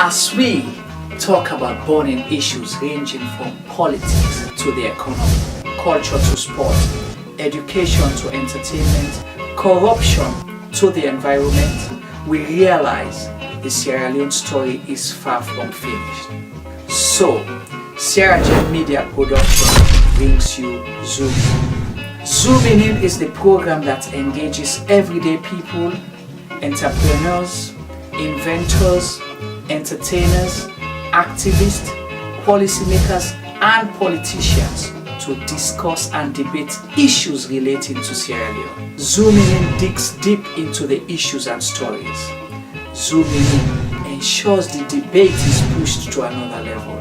As we talk about burning issues ranging from politics to the economy, culture to sport, education to entertainment, corruption to the environment, we realize the Sierra Leone story is far from finished. So, Sierra Gem Media Production brings you Zoom In. Zooming In is the program that engages everyday people, entrepreneurs, inventors, entertainers, activists, policymakers, and politicians to discuss and debate issues relating to Sierra Leone. Zooming In digs deep into the issues and stories. Zooming In ensures the debate is pushed to another level.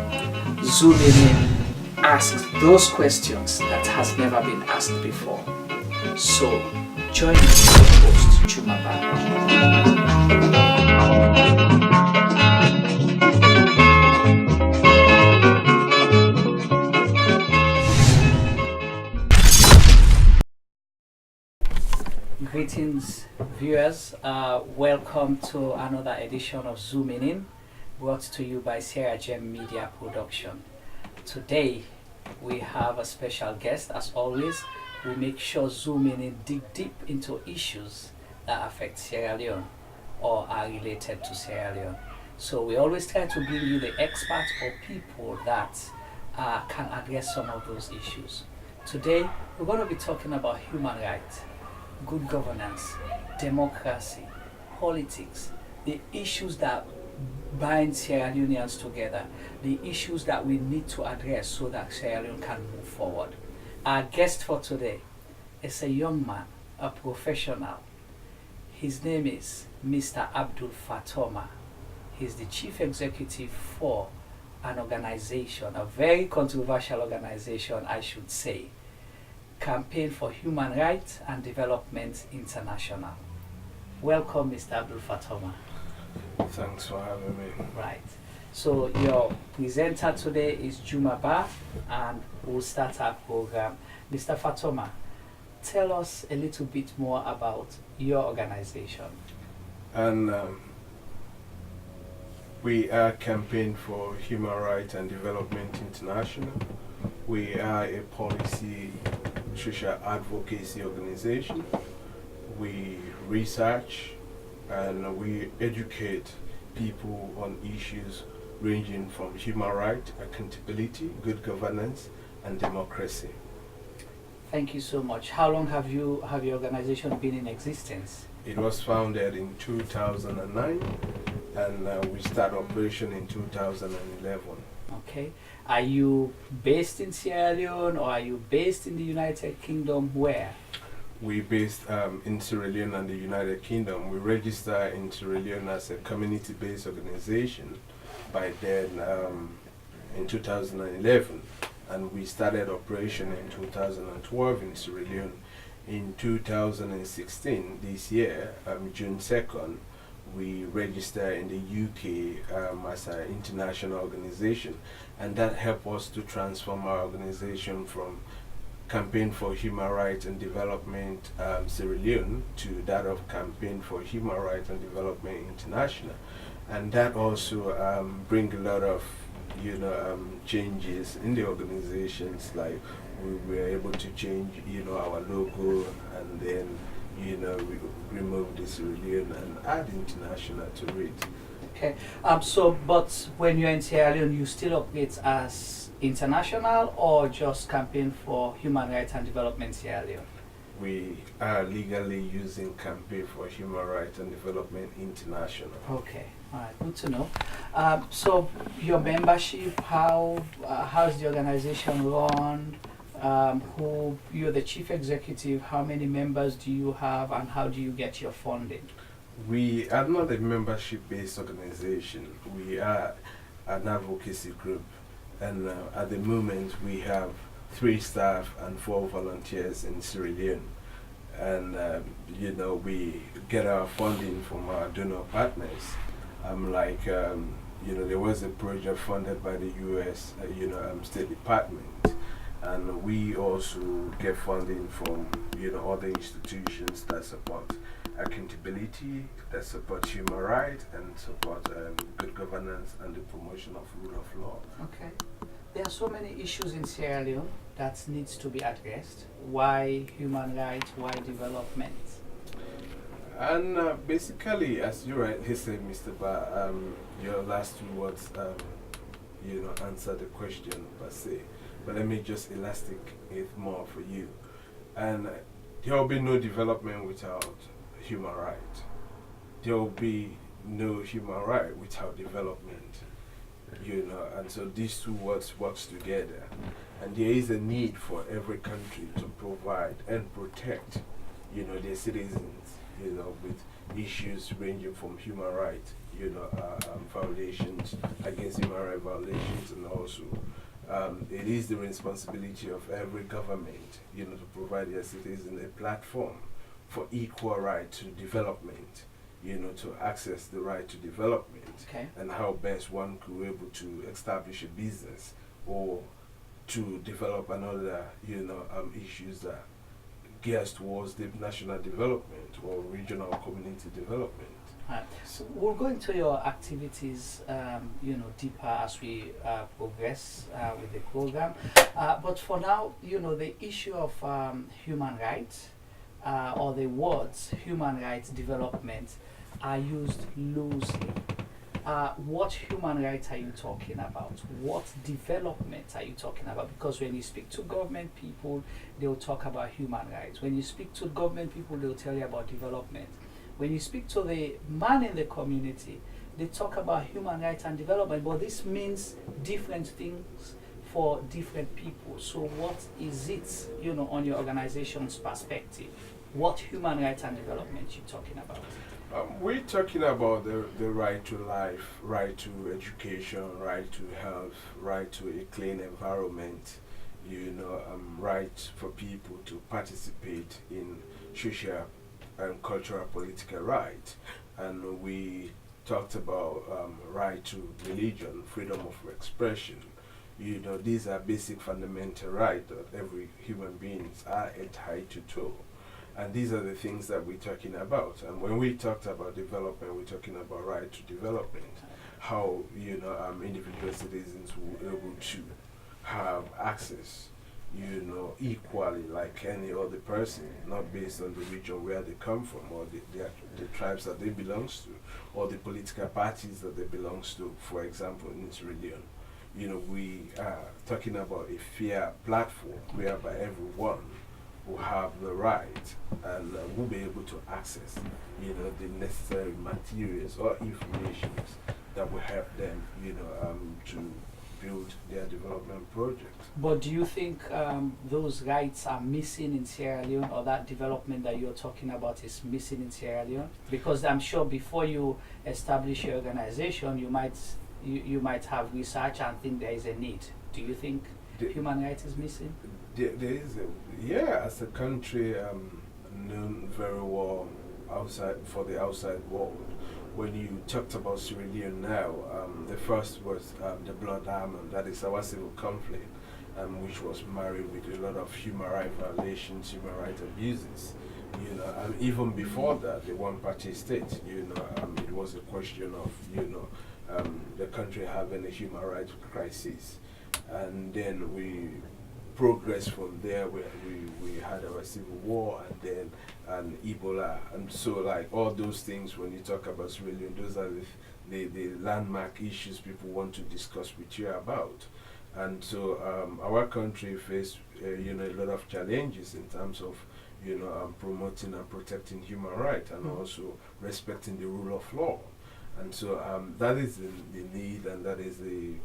Zooming In asks those questions that has never been asked before. So, join me, your host, Jumaba. Greetings, viewers. Welcome to another edition of Zooming In, brought to you by Sierra Gem Media Production. Today, we have a special guest. As always, we make sure Zooming In dig deep into issues that affect Sierra Leone or are related to Sierra Leone. So we always try to bring you the experts or people that can address some of those issues. Today, we're going to be talking about human rights, good governance, democracy, politics, the issues that bind Sierra Leoneans together, the issues that we need to address so that Sierra Leone can move forward. Our guest for today is a young man, a professional. His name is Mr. Abdul Fatoma. He's the chief executive for an organization, a very controversial organization, I should say, Campaign for Human Rights and Development International. Welcome, Mr. Abdul Fatoma. Thanks for having me. Right. So your presenter today is Jumaba, and we'll start our program. Mr. Fatoma, tell us a little bit more about your organization. And we are Campaign for Human Rights and Development International. We are a policy social advocacy organization. We research and we educate people on issues ranging from human rights, accountability, good governance, and democracy. Thank you so much. How long have your organization been in existence? It was founded in 2009 and we started operation in 2011. Okay. Are you based in Sierra Leone or are you based in the United Kingdom? Where? We based in Sierra Leone and the United Kingdom. We registered in Sierra Leone as a community-based organization by then in 2011, and we started operation in 2012 in Sierra Leone. In 2016, this year, June 2nd, we registered in the UK as an international organization, and that helped us to transform our organization from Campaign for Human Rights and Development Sierra Leone to that of Campaign for Human Rights and Development International. And that also bring a lot of changes in the organizations, like we were able to change our logo, and then we remove the Sierra Leone and add international to it. Okay. But when you're in Sierra Leone, you still operate as international or just Campaign for Human Rights and Development Sierra Leone? We are legally using Campaign for Human Rights and Development International. Okay. All right. Good to know. So your membership, how's the organization run? You're the chief executive, how many members do you have, and how do you get your funding? We are not a membership-based organization. We are an advocacy group, and at the moment we have 3 staff and 4 volunteers in Sierra Leone. And we get our funding from our donor partners. There was a project funded by the US State Department, and we also get funding from other institutions that support accountability, that support human rights, and support good governance and the promotion of rule of law. Okay. There are so many issues in Sierra Leone that needs to be addressed. Why human rights? Why development? And basically, as you rightly said, Mr. Ba, your last two words, answer the question per se. But let me just elastic it more for you. And there will be no development without human right. There will be no human right without development. And so these two words works together. And there is a need for every country to provide and protect, their citizens, with issues ranging from human rights, violations against human rights violations, and also it is the responsibility of every government, to provide their citizens a platform for equal right to development, to access the right to development, Okay. and how best one could be able to establish a business or to develop another, issues that gears towards the national development or regional community development. Right. So we'll go into your activities, deeper as we progress with the program. But for now, the issue of human rights or the words human rights development are used loosely. What human rights are you talking about? What development are you talking about? Because when you speak to government people, they'll talk about human rights. When you speak to government people, they'll tell you about development. When you speak to the man in the community, they talk about human rights and development, but this means different things for different people. So what is it, on your organization's perspective? What human rights and development you talking about? We're talking about the right to life, right to education, right to health, right to a clean environment, right for people to participate in social and cultural political rights. And we talked about right to religion, freedom of expression. These are basic fundamental rights that every human beings are entitled to. And these are the things that we're talking about. And when we talked about development, we're talking about right to development. How, individual citizens will be able to have access, equally like any other person, not based on the region where they come from or the tribes that they belong to or the political parties that they belong to, for example, in Sierra Leone. We are talking about a fair platform whereby everyone will have the right and will be able to access, the necessary materials or information that will help them, to build their development project. But do you think those rights are missing in Sierra Leone, or that development that you're talking about is missing in Sierra Leone? Because I'm sure before you establish your organization, you might have research and think there is a need. Do you think human rights is missing? There is as a country known very well for the outside world. When you talked about Sierra Leone now, the first was the Blood Diamond, that is our civil conflict, which was married with a lot of human rights violations, human rights abuses. And even before that, the one-party state. It was a question of the country having a human rights crisis, and then we progressed from there where we had our civil war and then Ebola, and so like all those things. When you talk about Sierra Leone, those are the landmark issues people want to discuss with you about. And so our country faced a lot of challenges in terms of promoting and protecting human rights and also respecting the rule of law. And so that is the need, and that is the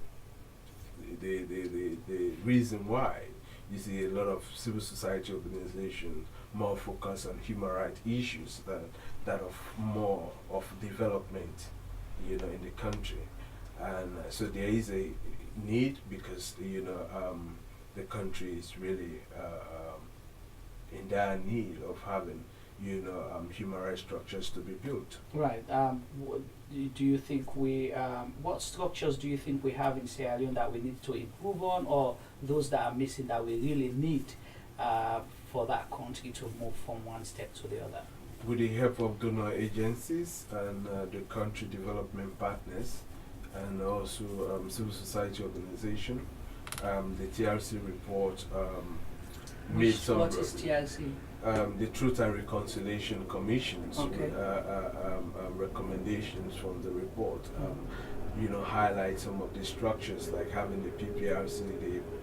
reason why you see a lot of civil society organizations more focused on human rights issues than that of more of development, in the country. And so there is a need because the country is really in dire need of having human rights structures to be built. Right. Do you think what structures do you think we have in Sierra Leone that we need to improve on, or those that are missing that we really need for that country to move from one step to the other? With the help of donor agencies and the country development partners, and also civil society organization. The TRC report made some. What is TRC? The Truth and Reconciliation Commission's Okay. recommendations from the report. Highlight some of the structures like having the PPRC,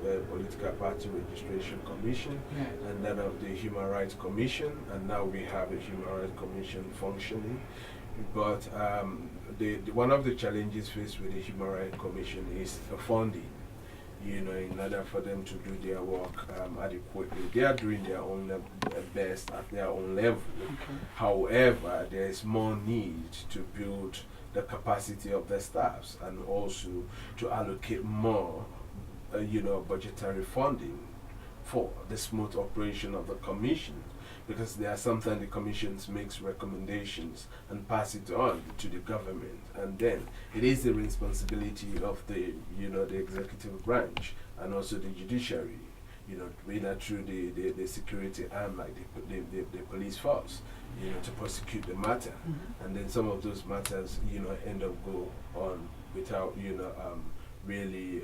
the Political Party Registration Commission, Yeah. and that of the Human Rights Commission, and now we have a Human Rights Commission functioning. But one of the challenges faced with the Human Rights Commission is funding. In order for them to do their work adequately. They are doing their own best at their own level. Okay. However, there is more need to build the capacity of the staffs and also to allocate more, budgetary funding for the smooth operation of the commission. Because there are sometimes the commissions makes recommendations and pass it on to the government, and then it is the responsibility of the the executive branch and also the judiciary, whether through the security arm like the police force, to prosecute the matter, and then some of those matters end up go on without really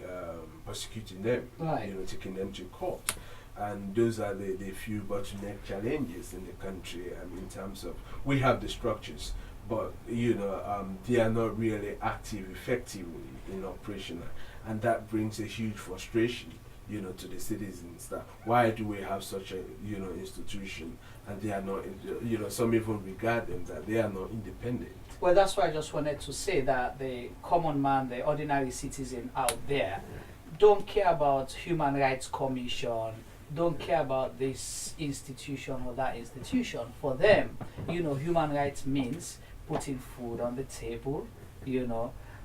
prosecuting them, Right. taking them to court. And those are the few bottleneck challenges in the country. In terms of, we have the structures, but they are not really active effectively in operation, and that brings a huge frustration, to the citizens. That why do we have such a institution, and they are not, some even regard them that they are not independent. Well, that's why I just wanted to say that the common man, the ordinary citizen out there, don't care about Human Rights Commission, don't care about this institution or that institution. For them, human rights means putting food on the table.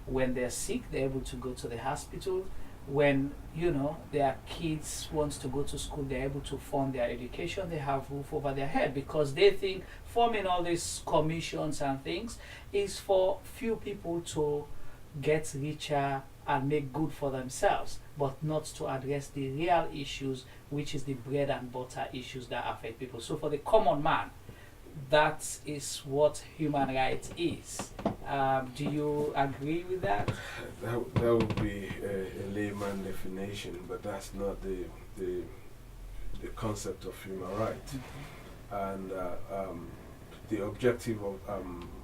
When they're sick, they're able to go to the hospital. When their kids wants to go to school, they're able to fund their education. They have roof over their head, because they think forming all these commissions and things is for few people to get richer and make good for themselves, but not to address the real issues, which is the bread and butter issues that affect people. So for the common man, that is what human rights is. Do you agree with that? That would be a layman definition, but that's not the concept of human rights. And the objective of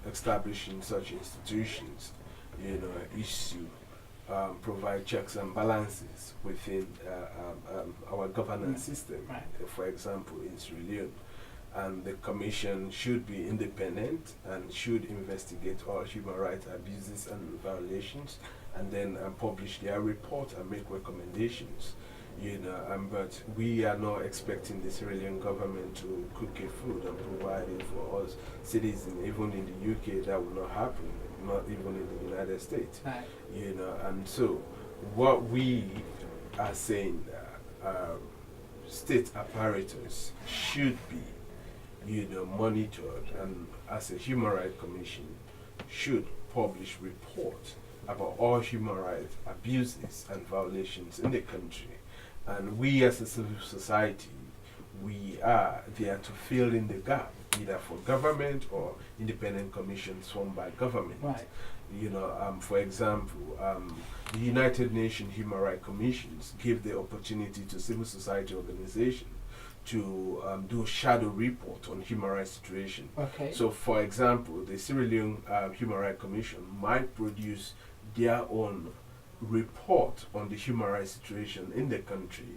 establishing such institutions, is to provide checks and balances within our governance system. Right. For example, in Sierra Leone, and the commission should be independent and should investigate all human rights abuses and violations, and then publish their report and make recommendations. But we are not expecting the Sierra Leone government to cook a food and provide it for us citizens. Even in the UK, that will not happen. Not even in the United States. Right. And so what we are saying, state apparatus should be monitored, and as a human rights commission should publish reports about all human rights abuses and violations in the country. And we as a civil society, we are there to fill in the gap, either for government or independent commissions formed by government. Right. For example, the United Nations Human Rights Commissions give the opportunity to civil society organizations to do a shadow report on human rights situation. Okay. So, for example, the Sierra Leone Human Rights Commission might produce their own report on the human rights situation in the country,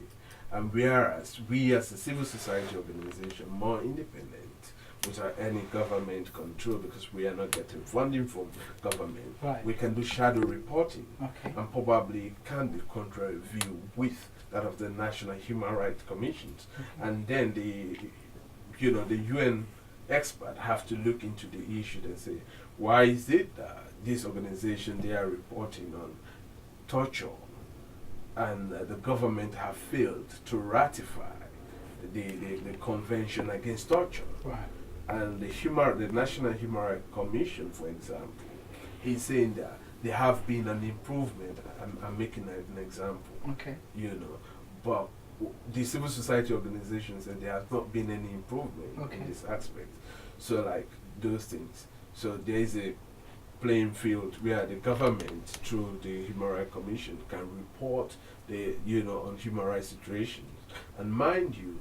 and whereas we as a civil society organization, more independent, without any government control, because we are not getting funding from government, Right. we can do shadow reporting, Okay. and probably can be contrary view with that of the National Human Rights Commissions. Okay. And then the UN expert have to look into the issue and say, why is it that this organization, they are reporting on torture, and the government have failed to ratify the Convention Against Torture? Right. And the National Human Rights Commission, for example, is saying that there have been an improvement. I'm making an example, Okay. but the civil society organizations said there has not been any improvement Okay. in this aspect. So like those things. So there is a playing field where the government, through the Human Rights Commission, can report on human rights situations. And mind you,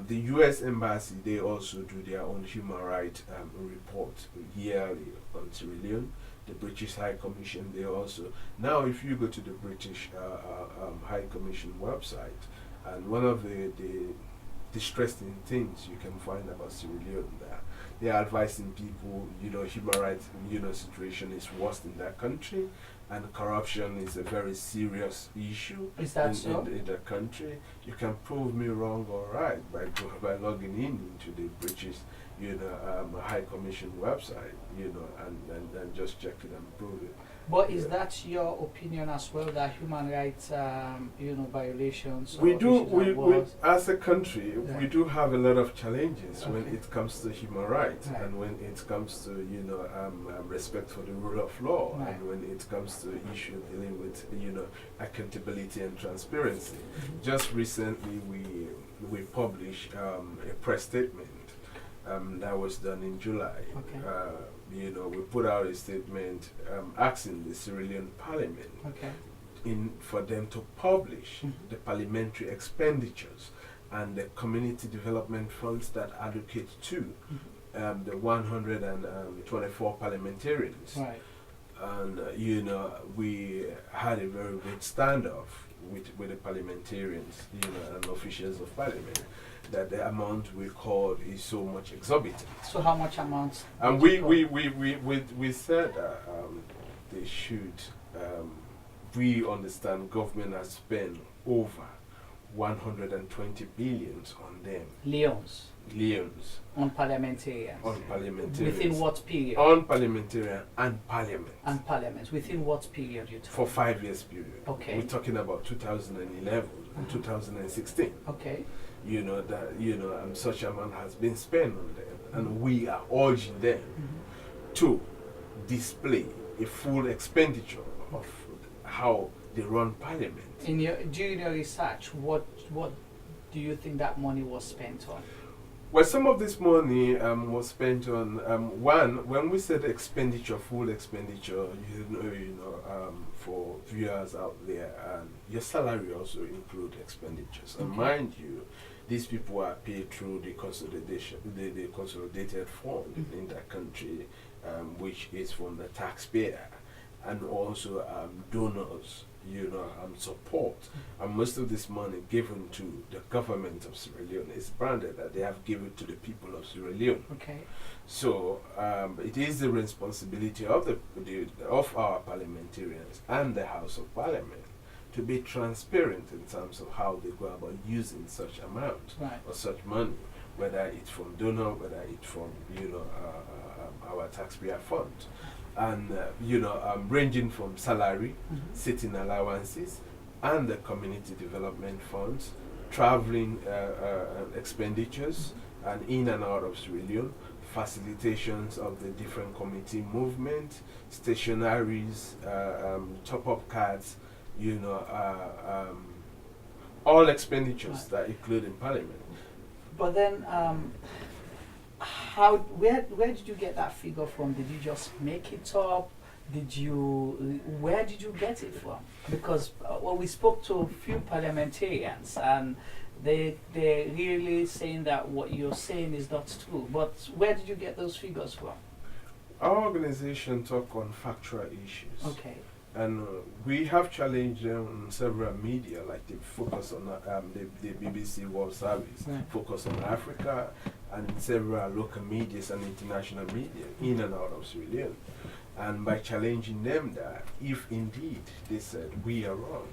the U.S. Embassy, they also do their own human rights report yearly on Sierra Leone. The British High Commission, they also. Now, if you go to the British High Commission website, and one of the distressing things you can find about Sierra Leone there, they are advising people, human rights, situation is worse in that country, and corruption is a very serious issue in the country. You can prove me wrong or right by logging into the British, High Commission website, and just check it and prove it. But is that your opinion as well, that human rights, violations? We as a country, we do have a lot of challenges when Okay. it comes to human rights, Right. and when it comes to respect for the rule of law, Right. and when it comes to issue dealing with accountability and transparency. Mhm. Just recently, we published a press statement that was done in July. Okay. We put out a statement asking the Sierra Leone Parliament Okay. for them to publish Mhm. the parliamentary expenditures and the community development funds that allocate to the 124 parliamentarians. Right. And we had a very good standoff with the parliamentarians, and officials of parliament, that the amount we called is so much exorbitant. So how much amount? And did you we said they should. We understand government has spent over 120 billions on them. Leons on parliamentarians. on parliamentarians. Within what period? On parliamentarian and parliament. And parliaments. Within what period you For talk? 5 years period. Okay. We're talking about 2011 and 2016. Okay. Such amount has been spent on them, and we are urging them Mhm. to display a full expenditure of how they run parliament. During your research, what do you think that money was spent on? Well, some of this money was spent on when we said expenditure, full expenditure, for viewers out there, your salary also include expenditures. And Okay. mind you, these people are paid through the consolidation, the consolidated fund Mhm. in that country, which is from the taxpayer, and also donors, support. And most of this money given to the government of Sierra Leone is branded that they have given to the people of Sierra Leone. Okay. So it is the responsibility of of our parliamentarians and the House of Parliament to be transparent in terms of how they go about using such amount Right. or such money, whether it's from donor, whether it's from our taxpayer fund, and ranging from salary, Mhm. sitting allowances, and the community development funds, traveling expenditures, and in and out of Sierra Leone, facilitations of the different committee movement, stationaries, top-up cards, all expenditures Right. that include in Parliament. But then, where did you get that figure from? Did you just make it up? Where did you get it from? Because we spoke to a few parliamentarians, and they're really saying that what you're saying is not true. But where did you get those figures from? Our organization talk on factual issues. Okay. And we have challenged them on several media, like they focus on the BBC World Service, Right. focus on Africa, and several local medias and international media in and out of Sierra Leone. And by challenging them that, if indeed they said we are wrong,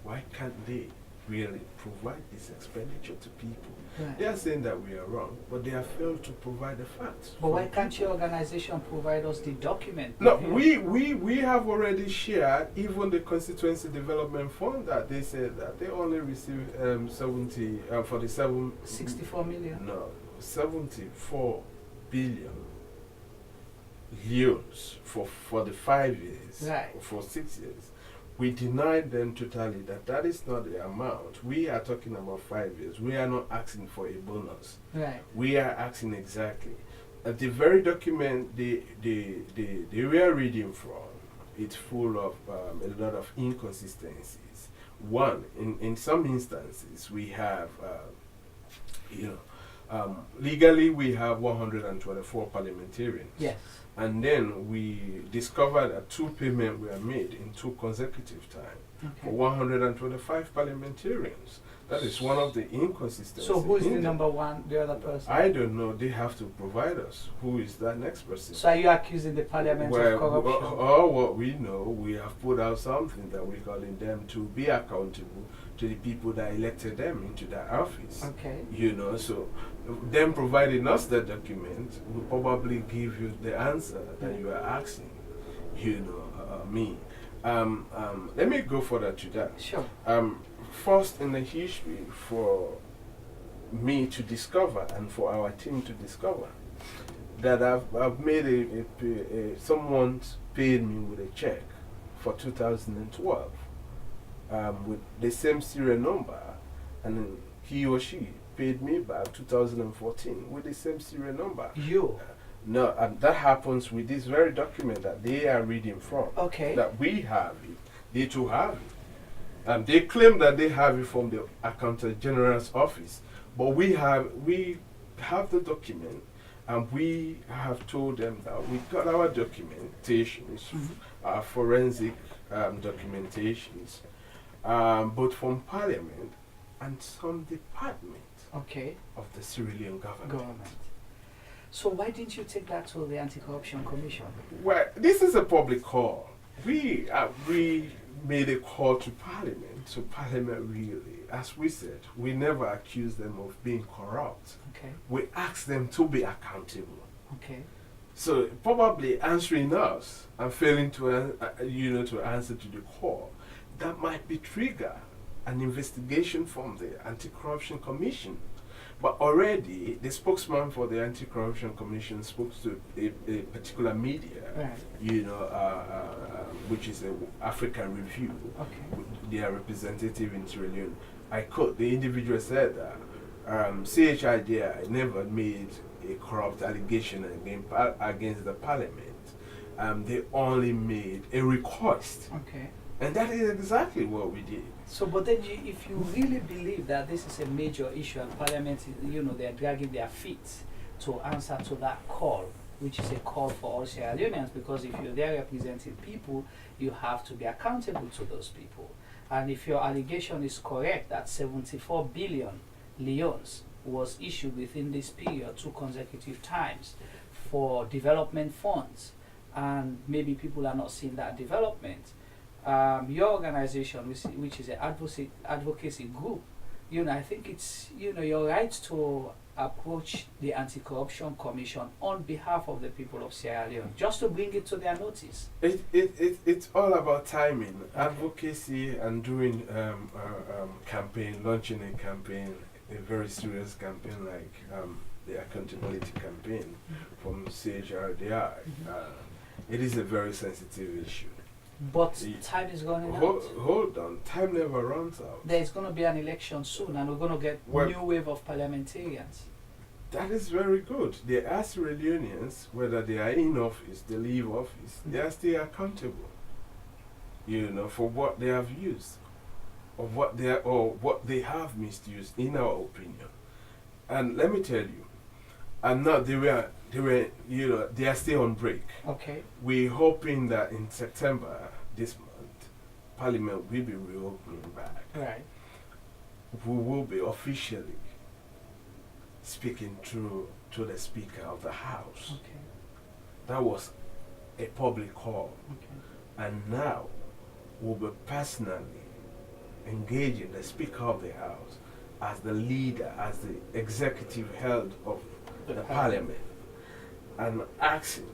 why can't they really provide this expenditure to people? Right. They are saying that we are wrong, but they have failed to provide the facts. But why from can't people. your organization provide us the document? No, we have already shared even the constituency development fund that they said that they only received 64 million. no 74 billion leones for the 5 years, Right. for 6 years. We denied them totally that is not the amount. We are talking about 5 years. We are not asking for a bonus. Right. We are asking exactly the very document they were reading from, it's full of a lot of inconsistencies. One, in some instances, we have, you know, legally we have 124 parliamentarians. Yes. And then we discovered that two payments were made in two consecutive times for 125 parliamentarians. That is one of the inconsistencies. So who is the number one, the other person? I don't know. They have to provide us. Who is that next person? So are you accusing the parliament of corruption? Or what we know, we have put out something that we're calling them to be accountable to the people that elected them into that office. Okay. You know, so them providing us the document will probably give you the answer that you are asking. You know, me. Let me go further to that. Sure. First in the history for me to discover and for our team to discover that I've made someone paid me with a check for 2012 with the same serial number, and then he or she paid me back 2014 with the same serial number. You? No, and that happens with this very document that they are reading from. Okay. That we have it, they too have it. They claim that they have it from the Accountant General's office, but we have the document, and we have told them that we got our documentations, our forensic documentations, both from Parliament and some department of the Sierra Leone government. So why didn't you take that to the Anti-Corruption Commission? Well, this is a public call. We made a call to Parliament. So Parliament really, as we said, we never accused them of being corrupt. Okay. We asked them to be accountable. Okay. So probably answering us and failing to, to answer to the call, that might be trigger an investigation from the Anti-Corruption Commission. But already, the spokesman for the Anti-Corruption Commission spoke to a particular media, which is African Review, their representative in Sierra Leone. I quote, the individual said that CHIDI never made a corrupt allegation against the parliament. They only made a request. Okay. And that is exactly what we did. So, but then if you really believe that this is a major issue and Parliament, they're dragging their feet to answer to that call, which is a call for all Sierra Leoneans, because if you're there representing people, you have to be accountable to those people. And if your allegation is correct that 74 billion leones was issued within this period 2 consecutive times for development funds, and maybe people are not seeing that development, your organization, which is an advocacy group, I think it's your right to approach the Anti-Corruption Commission on behalf of the people of Sierra Leone, just to bring it to their notice. It's all about timing, advocacy, and doing campaign, launching a campaign, a very serious campaign like the accountability campaign from CHRDI. It is a very sensitive issue. But time is running out. Hold on, time never runs out. There's going to be an election soon, and we're going to get a new wave of parliamentarians. That is very good. They are Sierra Leoneans, whether they are in office, they leave office, they are still accountable, for what they have used, or what they have misused, in our opinion. And let me tell you, and now they are still on break. Okay. We're hoping that in September this month, Parliament will be reopening back. Right. We will be officially speaking to the Speaker of the House. Okay. That was a public call. Okay. And now we'll be personally engaging the Speaker of the House as the leader, as the executive head of the Parliament, and asking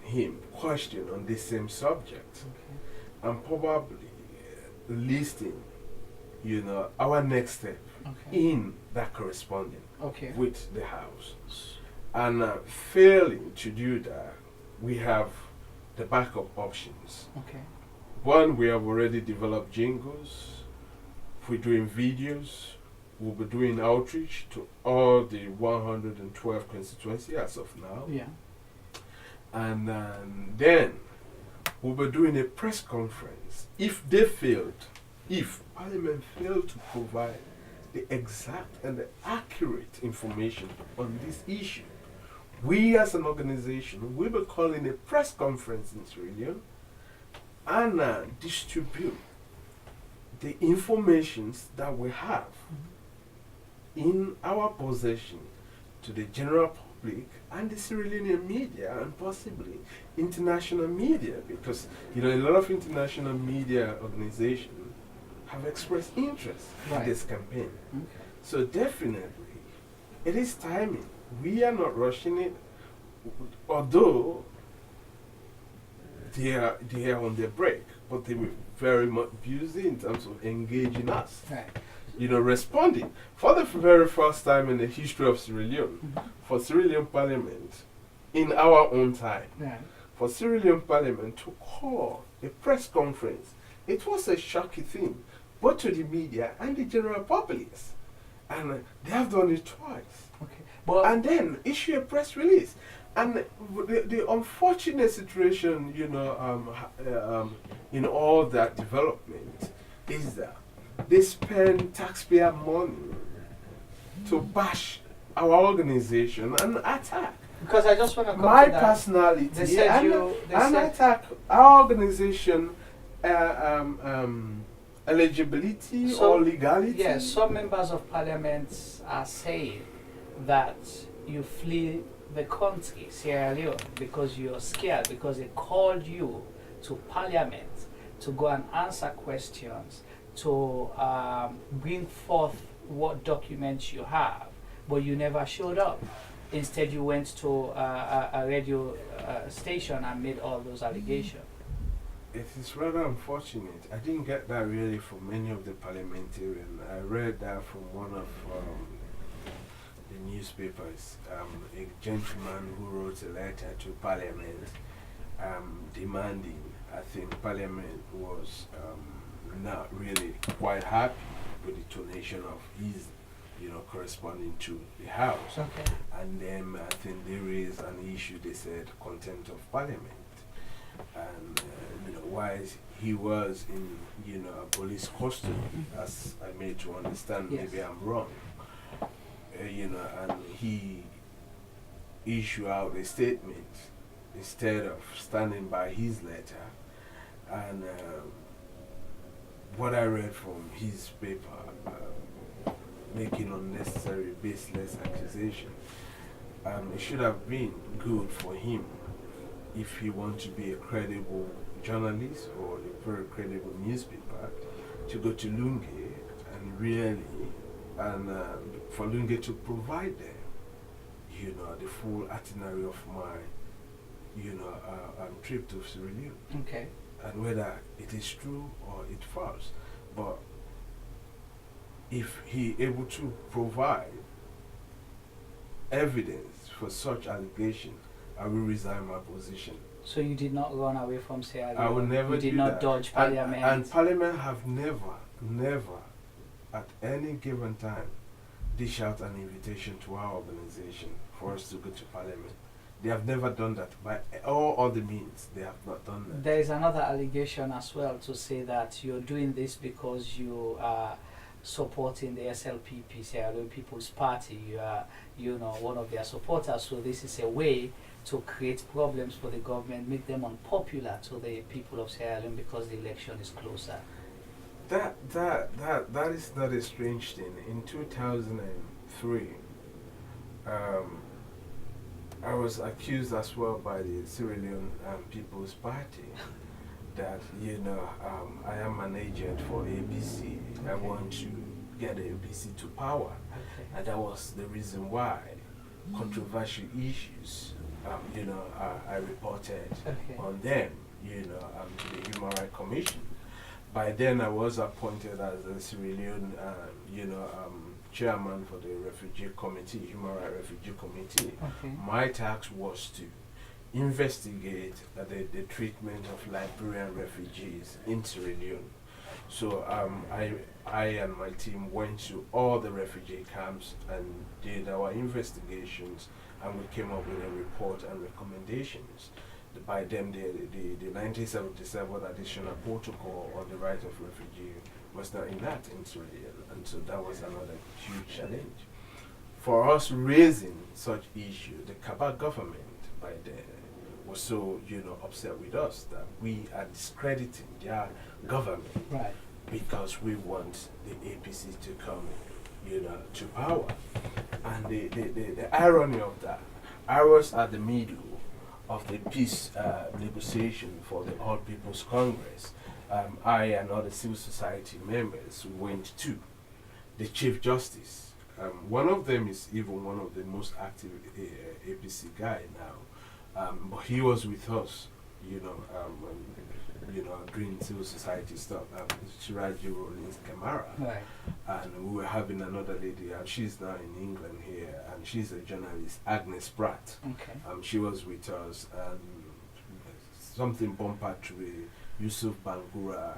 him questions on this same subject, and probably listing, our next step in that corresponding with the House. And failing to do that, we have the backup options. One, we have already developed jingles. We're doing videos. We'll be doing outreach to all the 112 constituencies as of now. Yeah. And then we'll be doing a press conference. If Parliament failed to provide the exact and the accurate information on this issue, we as an organization will be calling a press conference in Sierra Leone and distribute the informations that we have in our possession to the general public and the Sierra Leonean media and possibly international media, because a lot of international media organizations have expressed interest in this campaign. Okay. So definitely it is timing. We are not rushing it, although they are on their break, but they were very much busy in terms of engaging us. Right. Responding for the very first time in the history of Sierra Leone, for Sierra Leone Parliament, in our own time, for Sierra Leone Parliament to call a press conference. It was a shocking thing, both to the media and the general populace. And they have done it twice. Okay. But And then issue a press release. And the unfortunate situation, in all that development is that they spend taxpayer money to bash our organization and attack because I just want to come my to that. personality They said and attack our organization eligibility or legality. Yes, some members of parliament are saying that you flee the country, Sierra Leone, because you're scared, because they called you to parliament to go and answer questions, to bring forth what documents you have, but you never showed up. Instead, you went to a radio station and made all those allegations. It is rather unfortunate. I didn't get that really from many of the parliamentarians. I read that from one of the newspapers, a gentleman who wrote a letter to Parliament demanding, I think Parliament was not really quite happy with the donation of his, corresponding to the House. Okay. And then I think they raised an issue, they said contempt of Parliament. And, why he was in, a police custody, as I made to understand, Yes. maybe I'm wrong. And he issued out a statement instead of standing by his letter. And what I read from his paper, making unnecessary, baseless accusation, it should have been good for him if he wants to be a credible journalist or a very credible newspaper, to go to Lunge and really, and for Lunge to provide them, the full itinerary of my, trip to Sierra Leone. Okay. And whether it is true or it false. But if he able to provide evidence for such allegation, I will resign my position. So you did not run away from Sierra Leone? I will never You did do not that. dodge Parliament? And Parliament have never, at any given time, dish out an invitation to our organization for us to go to Parliament. They have never done that. By all other means, they have not done that. There is another allegation as well to say that you're doing this because you are supporting the SLPP, Sierra Leone People's Party. You are, one of their supporters. So this is a way to create problems for the government, make them unpopular to the people of Sierra Leone because the election is closer. That is not a strange thing. In 2003, I was accused as well by the Sierra Leone People's Party that, I am an agent for ABC. Okay. I want to get ABC to power. Okay. And that was the reason why controversial issues, I reported on them, to the Human Rights Commission. By then, I was appointed as a Sierra Leone, chairman for the Refugee Committee, Human Rights Refugee Committee. Okay. My task was to investigate the treatment of Liberian refugees in Sierra Leone. So I and my team went to all the refugee camps and did our investigations, and we came up with a report and recommendations. By then, the 1977 additional protocol on the right of refugee was not enacted into it, and so that was another huge challenge. For us raising such issue, the Kabak government by then was so, upset with us that we are discrediting their government Right. because we want the APC to come, to power. And the irony of that, I was at the middle of the peace negotiation for the All People's Congress. I and other civil society members went to the Chief Justice. One of them is even one of the most active APC guy now, but he was with us, doing civil society stuff. Shiraji Rollins Kamara, Right. and we were having another lady, and she's now in England here, and she's a journalist, Agnes Pratt. Okay. She was with us, and something bumper to Yusuf Bangura.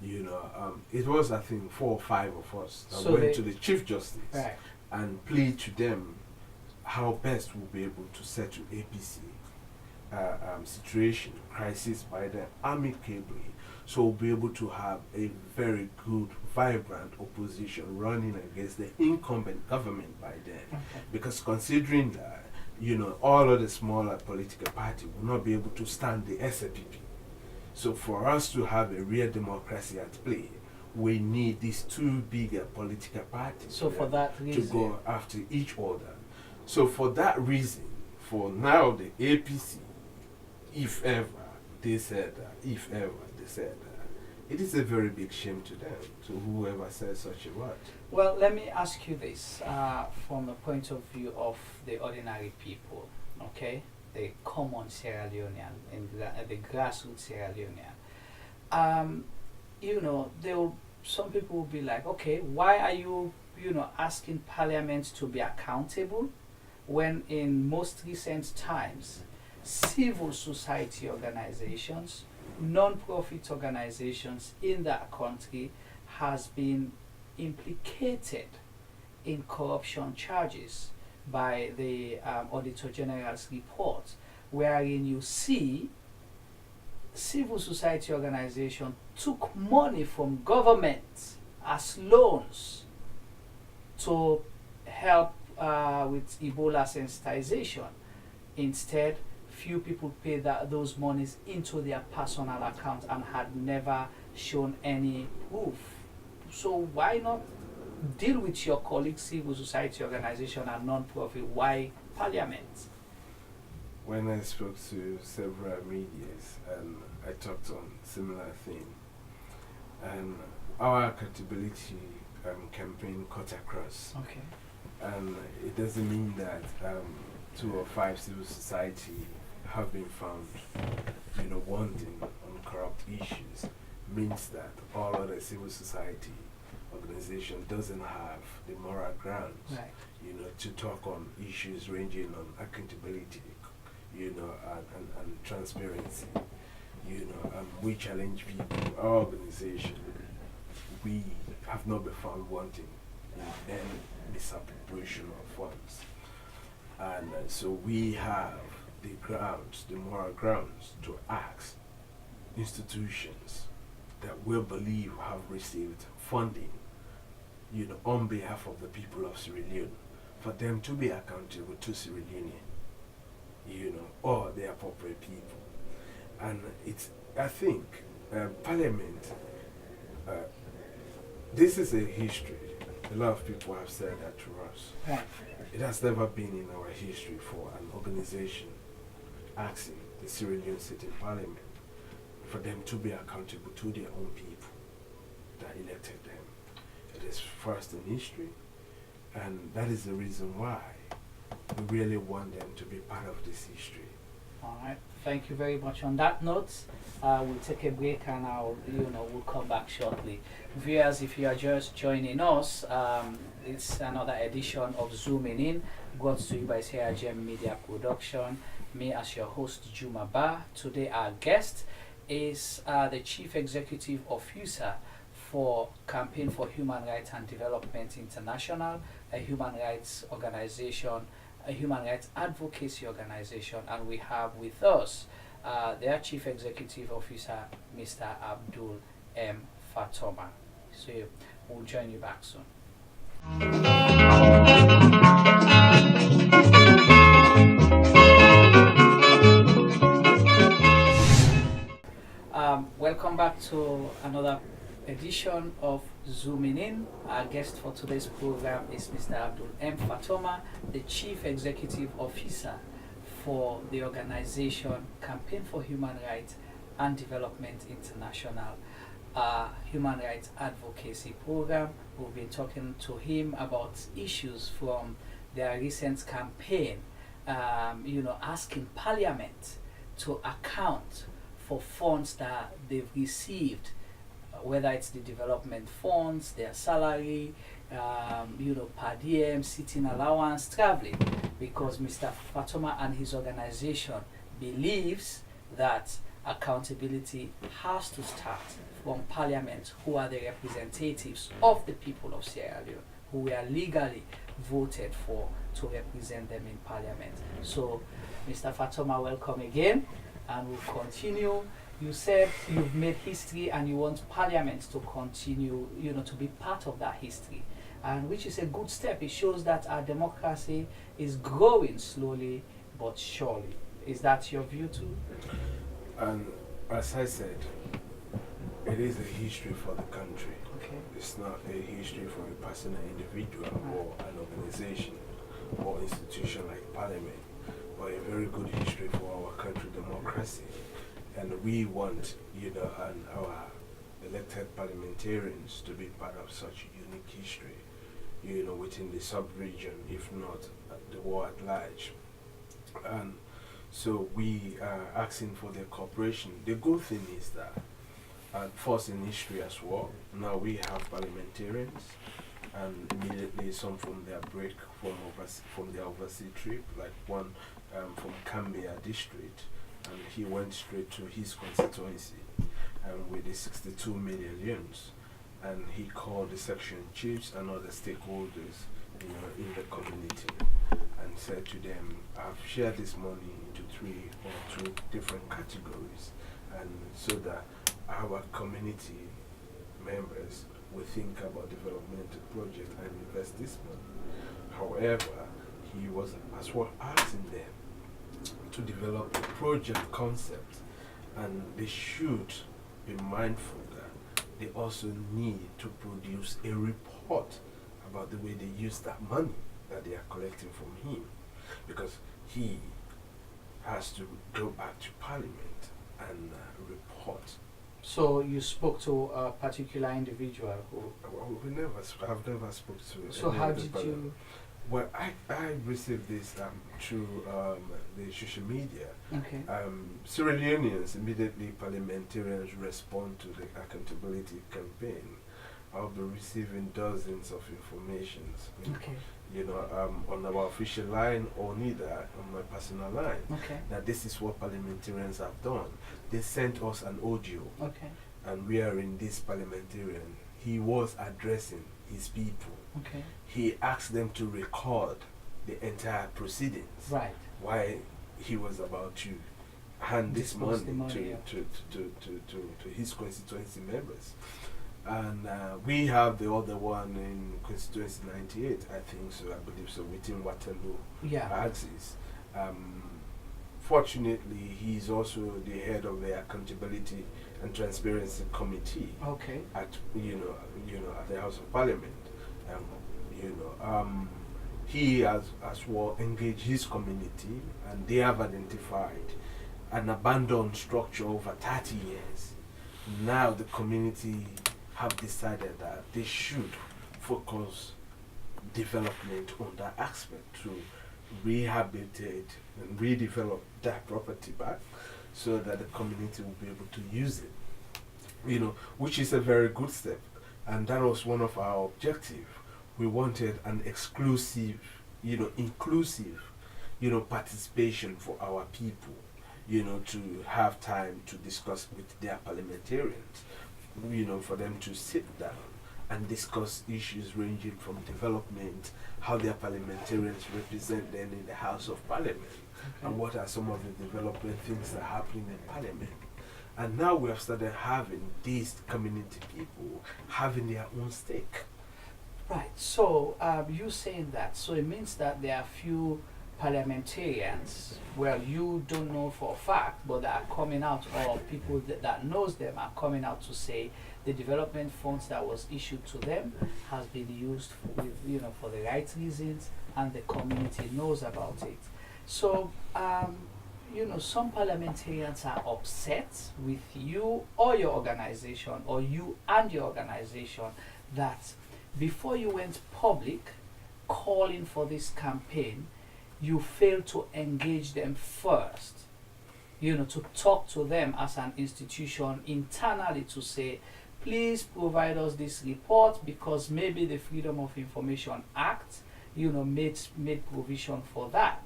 It was, I think, 4 or 5 of us that So went to the Chief Justice Right. and plead to them how best we'll be able to settle APC situation, crisis by the amicably. So we'll be able to have a very good, vibrant opposition running against the incumbent government by then. Okay. Because considering that, all of the smaller political parties will not be able to stand the SAPP. So for us to have a real democracy at play, we need these 2 bigger political parties So for that to reason, go after each other. So for that reason, for now the APC, if ever they said that, it is a very big shame to them, to whoever says such a word. well, let me ask you this from the point of view of the ordinary people, okay? The common Sierra Leonean, the grassroots Sierra Leonean. Some people will be like, okay, why are you, asking Parliament to be accountable when in most recent times, civil society organizations, non-profit organizations in that country has been implicated in corruption charges by the Auditor General's report, wherein you see civil society organization took money from government as loans to help with Ebola sensitization. Instead, few people paid those monies into their personal account and had never shown any proof. So why not deal with your colleagues, civil society organization and non-profit? Why Parliament? When I spoke to several medias and I talked on similar thing, and our accountability campaign cut across. Okay. And it doesn't mean that 2 or 5 civil society have been found, wanting on corrupt issues. Means that all other civil society organization doesn't have the moral grounds, Right. to talk on issues ranging on accountability, and transparency. We challenge people, our organization, we have not been found wanting in any misappropriation of funds. And so we have the grounds, the moral grounds to ask institutions that we believe have received funding, on behalf of the people of Sierra Leone, for them to be accountable to Sierra Leone, or the appropriate people. And I think, Parliament, this is a history. A lot of people have said that to us. Right. It has never been in our history for an organization asking the Sierra Leone State Parliament for them to be accountable to their own people that elected them. It is first in history, and that is the reason why we really want them to be part of this history. All right. Thank you very much. On that note, we'll take a break and we'll come back shortly. Viewers, if you are just joining us, it's another edition of Zooming In, brought to you by Sierra Gem Media Production. Me as your host, Juma Ba. Today our guest is the Chief Executive Officer for Campaign for Human Rights and Development International, a human rights organization, a human rights advocacy organization, and we have with us their Chief Executive Officer, Mr. Abdul M. Fatoma. So we'll join you back soon. Welcome back to another edition of Zooming In. Our guest for today's program is Mr. Abdul M. Fatoma, the Chief Executive Officer for the organization Campaign for Human Rights and Development International, human rights advocacy program. We've been talking to him about issues from their recent campaign, asking Parliament to account for funds that they've received, whether it's the development funds, their salary, per diem, sitting allowance, traveling, because Mr. Fatoma and his organization believes that accountability has to start from Parliament, who are the representatives of the people of Sierra Leone, who were legally voted for to represent them in Parliament. So, Mr. Fatoma, welcome again, and we'll continue. You said you've made history and you want Parliament to continue, to be part of that history, and which is a good step. It shows that our democracy is growing slowly but surely. Is that your view too? And as I said, it is a history for the country. Okay. It's not a history for a personal individual or an organization or institution like Parliament, but a very good history for our country democracy. And we want, and our elected parliamentarians to be part of such unique history, within the sub-region, if not the world at large. And so we are asking for their cooperation. The good thing is that, first in history as well, now we have parliamentarians, and immediately some from their break from their overseas trip, like one from Cambia district, and he went straight to his constituency with the 62 million yuans, and he called the section chiefs and other stakeholders in the community and said to them, I've shared this money into 3 or 2 different categories, and so that our community members will think about developmental projects and invest this money. However, he was as well asking them to develop a project concept, and they should be mindful that they also need to produce a report about the way they use that money that they are collecting from him, because he has to go back to Parliament and report. So you spoke to a particular individual who? I've never spoken to. So how did you? Well, I received this through the social media. Okay. Sierra Leoneans, immediately parliamentarians respond to the accountability campaign. I'll be receiving dozens of informations. Okay. On our official line or neither on my personal line. Okay. That this is what parliamentarians have done. They sent us an audio. Okay. And we are in this parliamentarian. He was addressing his people. Okay. He asked them to record the entire proceedings. Right. Why he was about to hand this money, yeah. to his constituency members. And we have the other one in constituency 98, I think so, I believe so, within Waterloo axis. Fortunately, he's also the head of the Accountability and Transparency Committee. Okay. At at the House of Parliament. He has as well engaged his community, and they have identified an abandoned structure over 30 years. Now the community have decided that they should focus development on that aspect to rehabilitate and redevelop that property back so that the community will be able to use it, which is a very good step. And that was one of our objectives. We wanted an exclusive, inclusive, participation for our people, to have time to discuss with their parliamentarians. for them to sit down and discuss issues ranging from development, how their parliamentarians represent them in the House of Parliament, and what are some of the development things that are happening in Parliament. And now we have started having these community people having their own stake. Right. So you saying that, so it means that there are few parliamentarians, well, you don't know for a fact, but that are coming out, or people that knows them are coming out to say the development funds that was issued to them has been used for the right reasons, and the community knows about it. So some parliamentarians are upset with you or your organization, or you and your organization, that before you went public calling for this campaign, you failed to engage them first, to talk to them as an institution internally to say, please provide us this report, because maybe the Freedom of Information Act, made provision for that.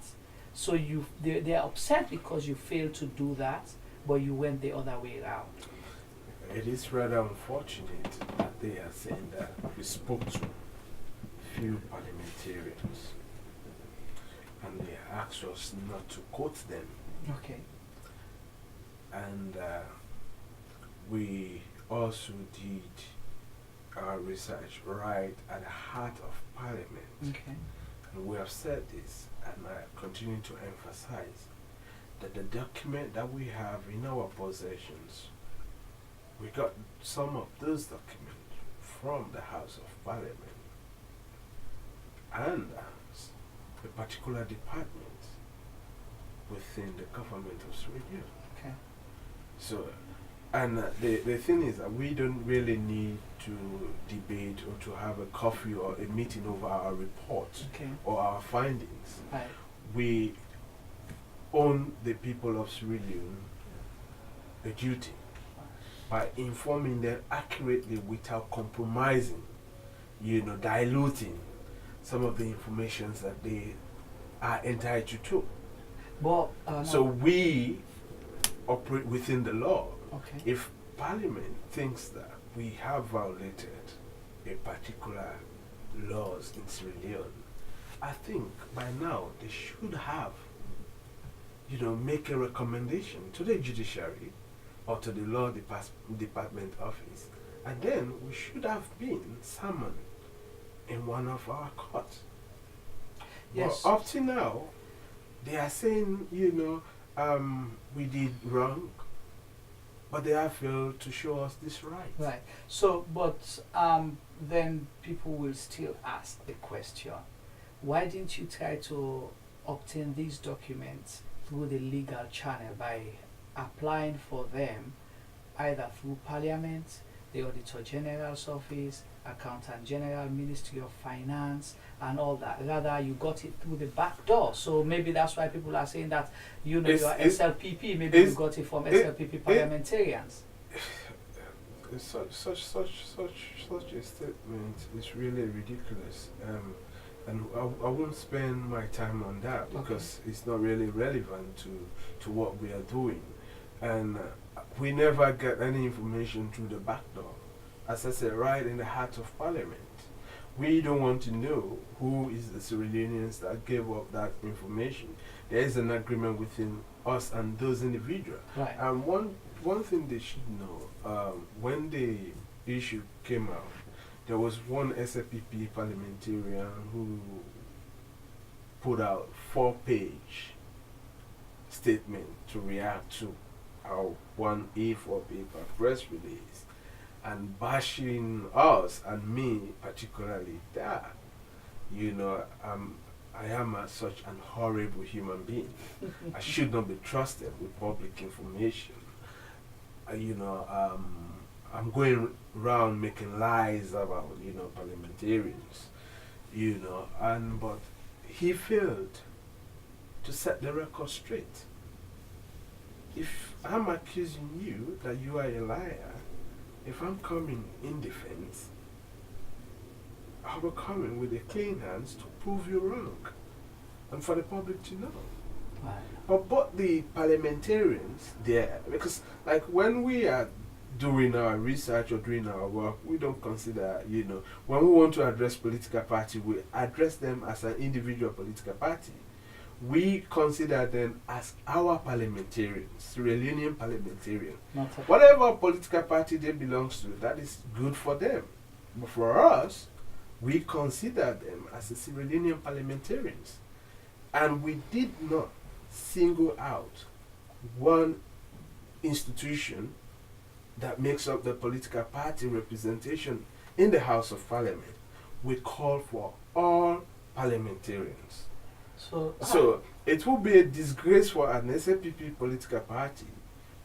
So they're upset because you failed to do that, but you went the other way around. It is rather unfortunate that they are saying that we spoke to few parliamentarians and they asked us not to quote them. Okay. And we also did our research right at the heart of Parliament. Okay. And we have said this, and I continue to emphasize that the document that we have in our possessions, we got some of those documents from the House of Parliament and a particular department within the government of Sweden. Okay. So, and the thing is that we don't really need to debate or to have a coffee or a meeting over our report or our findings. Right. We own the people of Sierra Leone a duty by informing them accurately without compromising, diluting some of the information that they are entitled to. But, so we operate within the law. Okay. If Parliament thinks that we have violated a particular laws in Sierra Leone, I think by now they should have, make a recommendation to the judiciary or to the law department office, and then we should have been summoned in one of our courts. Yes. But up to now, they are saying, we did wrong, but they have failed to show us this right. Right. So, but then people will still ask the question, why didn't you try to obtain these documents through the legal channel by applying for them either through Parliament, the Auditor General's Office, Accountant General, Ministry of Finance, and all that? Rather, you got it through the back door. So maybe that's why people are saying that, you are SLPP, maybe you got it from SLPP parliamentarians. Such a statement is really ridiculous. And I won't spend my time on that because it's not really relevant to what we are doing. And we never get any information through the back door. As I said, right in the heart of Parliament. We don't want to know who is the Sierra Leoneans that gave up that information. There is an agreement within us and those individuals. Right. And one thing they should know, when the issue came out, there was one SLPP parliamentarian who put out 4-page statement to react to our one A4 paper press release and bashing us and me particularly that, I am such an horrible human being. I should not be trusted with public information. I'm going around making lies about, parliamentarians, but he failed to set the record straight. If I'm accusing you that you are a liar, if I'm coming in defense, I will come in with a clean hands to prove you wrong and for the public to know. Right. But the parliamentarians there, because like when we are doing our research or doing our work, we don't consider, when we want to address political party, we address them as an individual political party. We consider them as our parliamentarians, Sierra Leonean parliamentarians. Whatever political party they belong to, that is good for them. But for us, we consider them as the Sierra Leonean parliamentarians. And we did not single out one institution that makes up the political party representation in the House of Parliament. We call for all parliamentarians. So it will be a disgrace for an SAPP political party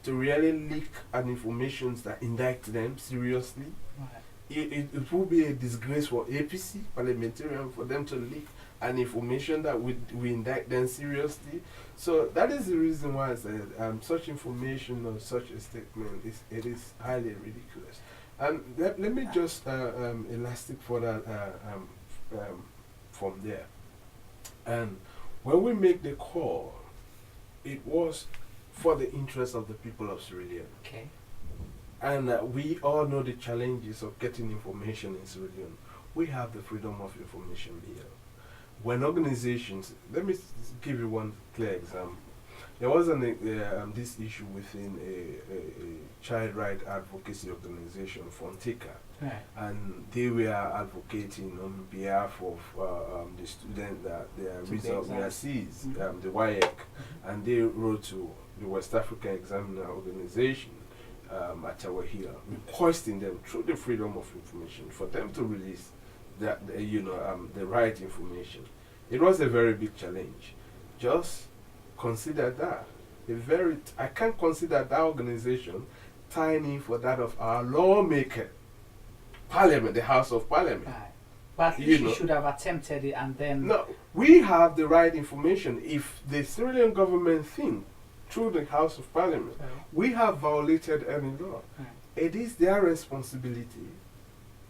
to really leak an information that indict them seriously. Right. It will be a disgrace for APC parliamentarian for them to leak an information that we indict them seriously. So that is the reason why I said such information or such a statement is highly ridiculous. And let me just elastic for that from there. And when we make the call, it was for the interest of the people of Sierra Leone. Okay. And we all know the challenges of getting information in Sierra Leone. We have the Freedom of Information Bill. When organizations, let me give you one clear example. There was this issue within a child right advocacy organization, Fontica, Right. and they were advocating on behalf of the student that their results were seized, the WAEC, and they wrote to the West African Examiner Organization at our Hill, requesting them through the Freedom of Information for them to release that the right information. It was a very big challenge. Just consider that I can't consider that organization tiny for that of our lawmaker, Parliament, the House of Parliament. Right. But you should have attempted it and then. No, we have the right information. If the Sierra Leone government think through the House of Parliament, we have violated any law. Right. It is their responsibility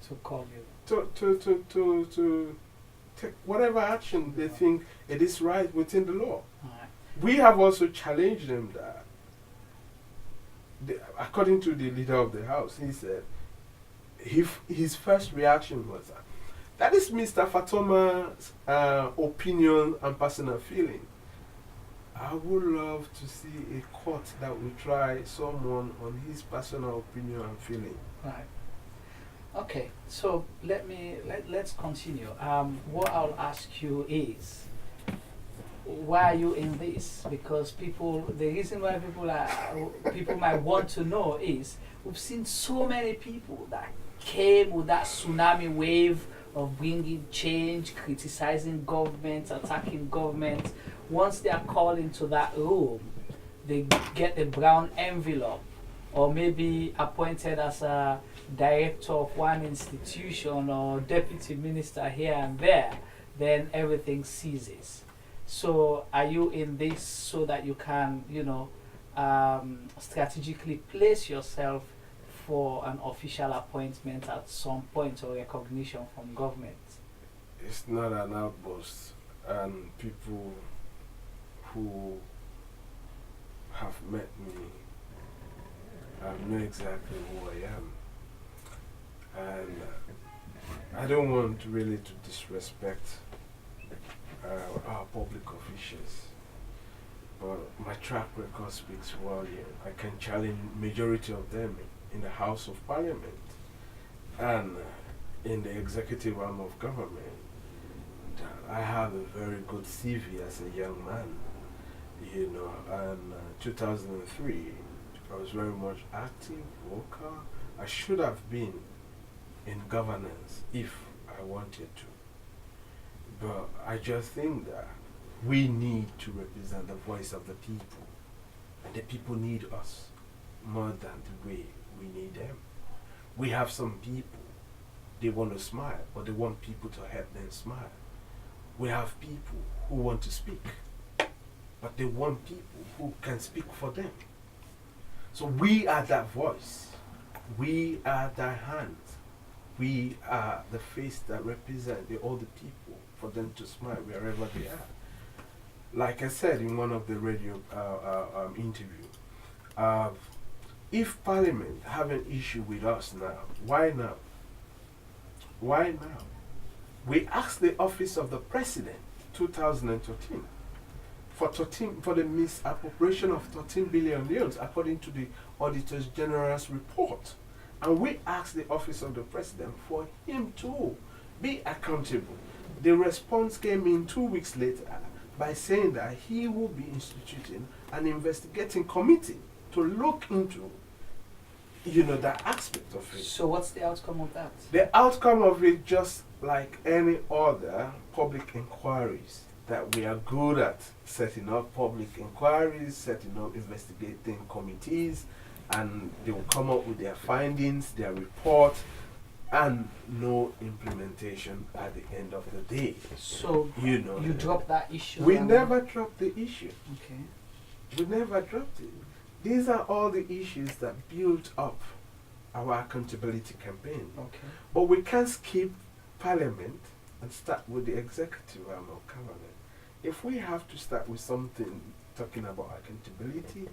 To call you. to take whatever action they think it is right within the law. Right. We have also challenged them that, according to the leader of the House, he said his first reaction was that is Mr. Fatoma's opinion and personal feeling. I would love to see a court that will try someone on his personal opinion and feeling. Right. Okay, so let's continue. What I'll ask you is, why are you in this? Because the reason why people might want to know is, we've seen so many people that came with that tsunami wave of bringing change, criticizing government, attacking government. Once they are called into that room, they get a brown envelope, or maybe appointed as a director of one institution or deputy minister here and there, then everything ceases. So are you in this so that you can, strategically place yourself for an official appointment at some point or recognition from government? It's not an outburst, and people who have met me know exactly who I am. And I don't want really to disrespect our public officials, but my track record speaks volume. I can challenge majority of them in the House of Parliament and in the executive arm of government. I have a very good CV as a young man, and 2003 I was very much active, vocal. I should have been in governance if I wanted to. But I just think that we need to represent the voice of the people. And the people need us more than the way we need them. We have some people, they want to smile, but they want people to help them smile. We have people who want to speak, but they want people who can speak for them. So we are that voice. We are that hand. We are the face that represents all the people for them to smile wherever they are. Like I said in one of the radio interviews, if Parliament have an issue with us now, why now? Why now? We asked the Office of the President, 2013, for the misappropriation of 13 billion yuan, according to the Auditor General's report. And we asked the Office of the President for him to be accountable. The response came in 2 weeks later by saying that he will be instituting an investigating committee to look into, that aspect of it. So what's the outcome of that? The outcome of it, just like any other public inquiries, that we are good at setting up public inquiries, setting up investigating committees, and they will come up with their findings, their report, and no implementation at the end of the day. So you dropped that issue? We never dropped the issue. Okay. We never dropped it. These are all the issues that built up our accountability campaign. Okay. But we can't skip Parliament and start with the executive arm of government. If we have to start with something talking about accountability,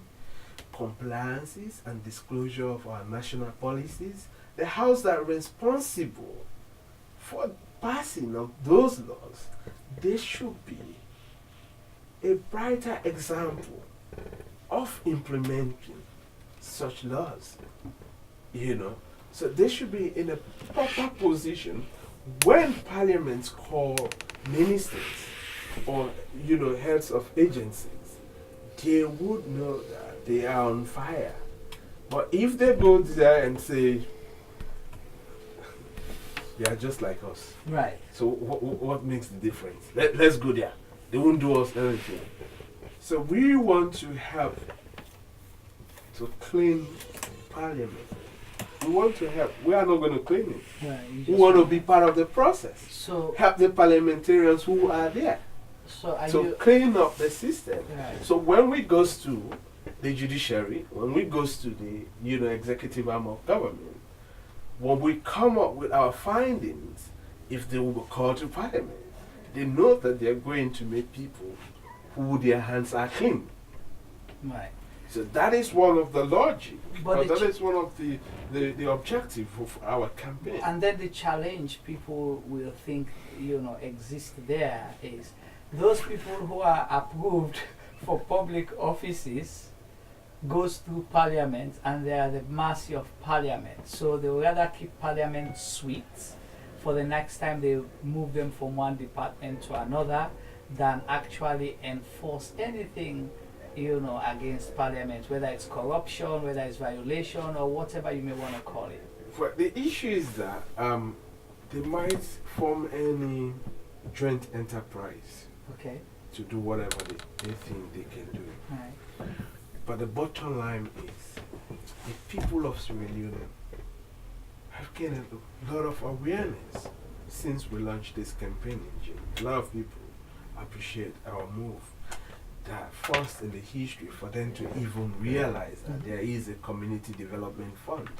compliances, and disclosure of our national policies, the house that are responsible for passing of those laws, they should be a brighter example of implementing such laws. So they should be in a proper position when parliaments call ministers or heads of agencies. They would know that they are on fire. But if they go there and say, they are just like us, right? So what makes the difference? Let's go there. They won't do us anything. So we want to help to clean Parliament. We want to help. We are not going to clean it. Yeah, we want to be part of the process. So help the parliamentarians who are there. So clean up the system. Right. So when we goes to the judiciary, when we goes to the executive arm of government, when we come up with our findings, if they will be called to Parliament, they know that they are going to make people who their hands are clean. Right. So that is one of the logic, but that is one of the objective of our campaign. And then the challenge people will think, exists there is those people who are approved for public offices goes through Parliament and they are at the mercy of Parliament. So they would rather keep Parliament sweet for the next time they move them from one department to another than actually enforce anything against Parliament, whether it's corruption, whether it's violation, or whatever you may want to call it. Well, the issue is that they might form any joint enterprise to do whatever they think they can do. Right. But the bottom line is, the people of Sierra Leone have gained a lot of awareness since we launched this campaign in June. A lot of people appreciate our move. That first in the history for them to even realize that there is a community development fund.